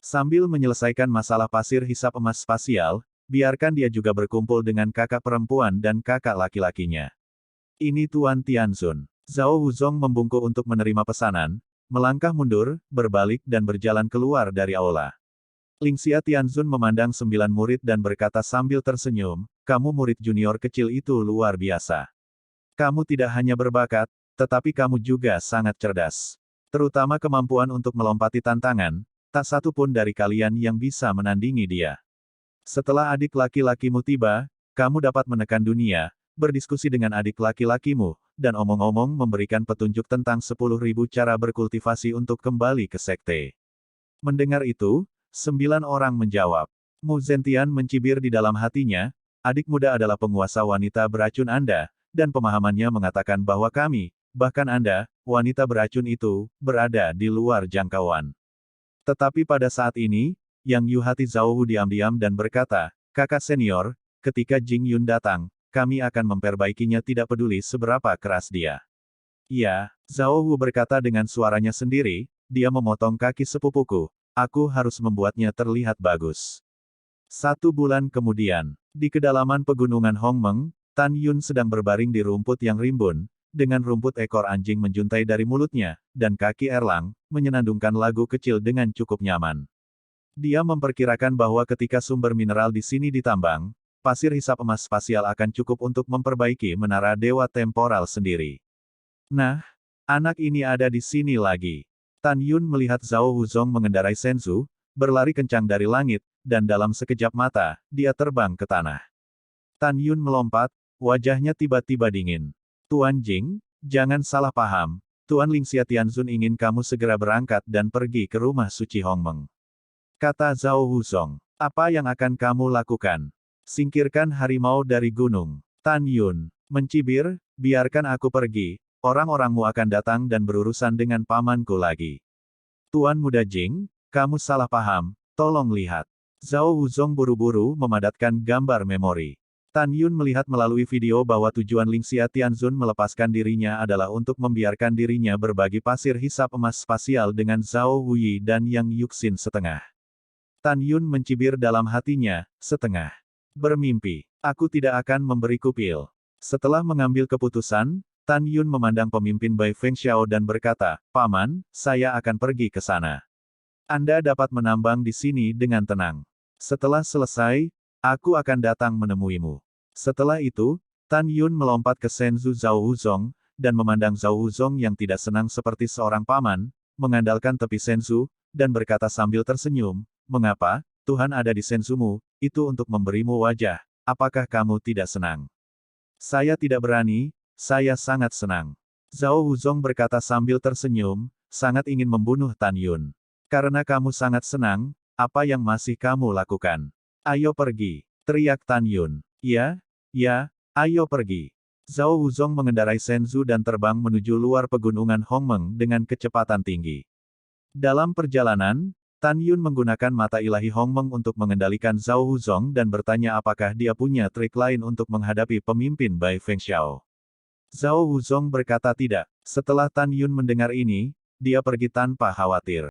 Sambil menyelesaikan masalah pasir hisap emas spasial, biarkan dia juga berkumpul dengan kakak perempuan dan kakak laki-lakinya. Ini Tuan Tianzun. Zhao Wuzong membungkuk untuk menerima pesanan, melangkah mundur, berbalik dan berjalan keluar dari aula. Lingxia Tianzun memandang 9 murid dan berkata sambil tersenyum, kamu murid junior kecil itu luar biasa. Kamu tidak hanya berbakat, tetapi kamu juga sangat cerdas. Terutama kemampuan untuk melompati tantangan, tak satu pun dari kalian yang bisa menandingi dia. Setelah adik laki-lakimu tiba, kamu dapat menekan dunia, berdiskusi dengan adik laki-lakimu, dan omong-omong memberikan petunjuk tentang 10.000 cara berkultivasi untuk kembali ke sekte. Mendengar itu, 9 orang menjawab. Mu Zentian mencibir di dalam hatinya, adik muda adalah penguasa wanita beracun Anda, dan pemahamannya mengatakan bahwa kami, bahkan Anda, wanita beracun itu, berada di luar jangkauan. Tetapi pada saat ini, Yang Yu hati Zhao Wu diam-diam dan berkata, kakak senior, ketika Jing Yun datang, kami akan memperbaikinya tidak peduli seberapa keras dia. Iya, Zhao Wu berkata dengan suaranya sendiri, dia memotong kaki sepupuku. Aku harus membuatnya terlihat bagus. 1 bulan kemudian, di kedalaman pegunungan Hongmeng, Tan Yun sedang berbaring di rumput yang rimbun, dengan rumput ekor anjing menjuntai dari mulutnya, dan kaki Erlang, menyenandungkan lagu kecil dengan cukup nyaman. Dia memperkirakan bahwa ketika sumber mineral di sini ditambang, pasir hisap emas spasial akan cukup untuk memperbaiki menara dewa temporal sendiri. Nah, anak ini ada di sini lagi. Tan Yun melihat Zhao Wuzong mengendarai Senzu, berlari kencang dari langit, dan dalam sekejap mata, dia terbang ke tanah. Tan Yun melompat, wajahnya tiba-tiba dingin. Tuan Jing, jangan salah paham, Tuan Lingxia Tianzun ingin kamu segera berangkat dan pergi ke rumah suci Hongmeng. Kata Zhao Wuzong, apa yang akan kamu lakukan? Singkirkan harimau dari gunung. Tan Yun mencibir, biarkan aku pergi. Orang-orangmu akan datang dan berurusan dengan pamanku lagi. Tuan Muda Jing, kamu salah paham, tolong lihat. Zhao Wuzong buru-buru memadatkan gambar memori. Tan Yun melihat melalui video bahwa tujuan Lingxia Tianzun melepaskan dirinya adalah untuk membiarkan dirinya berbagi pasir hisap emas spasial dengan Zhao Wuyi dan Yang Yuxin setengah. Tan Yun mencibir dalam hatinya, setengah. Bermimpi, aku tidak akan memberi kupil. Setelah mengambil keputusan, Tan Yun memandang pemimpin Bai Feng Xiao dan berkata, Paman, saya akan pergi ke sana. Anda dapat menambang di sini dengan tenang. Setelah selesai, aku akan datang menemuimu. Setelah itu, Tan Yun melompat ke Senzu Zhao Wuzong, dan memandang Zhao Wuzong yang tidak senang seperti seorang paman, mengandalkan tepi Senzu, dan berkata sambil tersenyum, mengapa, Tuhan ada di Senzumu, itu untuk memberimu wajah, apakah kamu tidak senang? Saya tidak berani, saya sangat senang. Zhao Wuzong berkata sambil tersenyum, sangat ingin membunuh Tan Yun. Karena kamu sangat senang, apa yang masih kamu lakukan? Ayo pergi, teriak Tan Yun. Ya, ayo pergi. Zhao Wuzong mengendarai Senzu dan terbang menuju luar pegunungan Hongmeng dengan kecepatan tinggi. Dalam perjalanan, Tan Yun menggunakan mata ilahi Hongmeng untuk mengendalikan Zhao Wuzong dan bertanya apakah dia punya trik lain untuk menghadapi pemimpin Bai Feng Xiao. Zhao Wuzong berkata tidak. Setelah Tan Yun mendengar ini, dia pergi tanpa khawatir.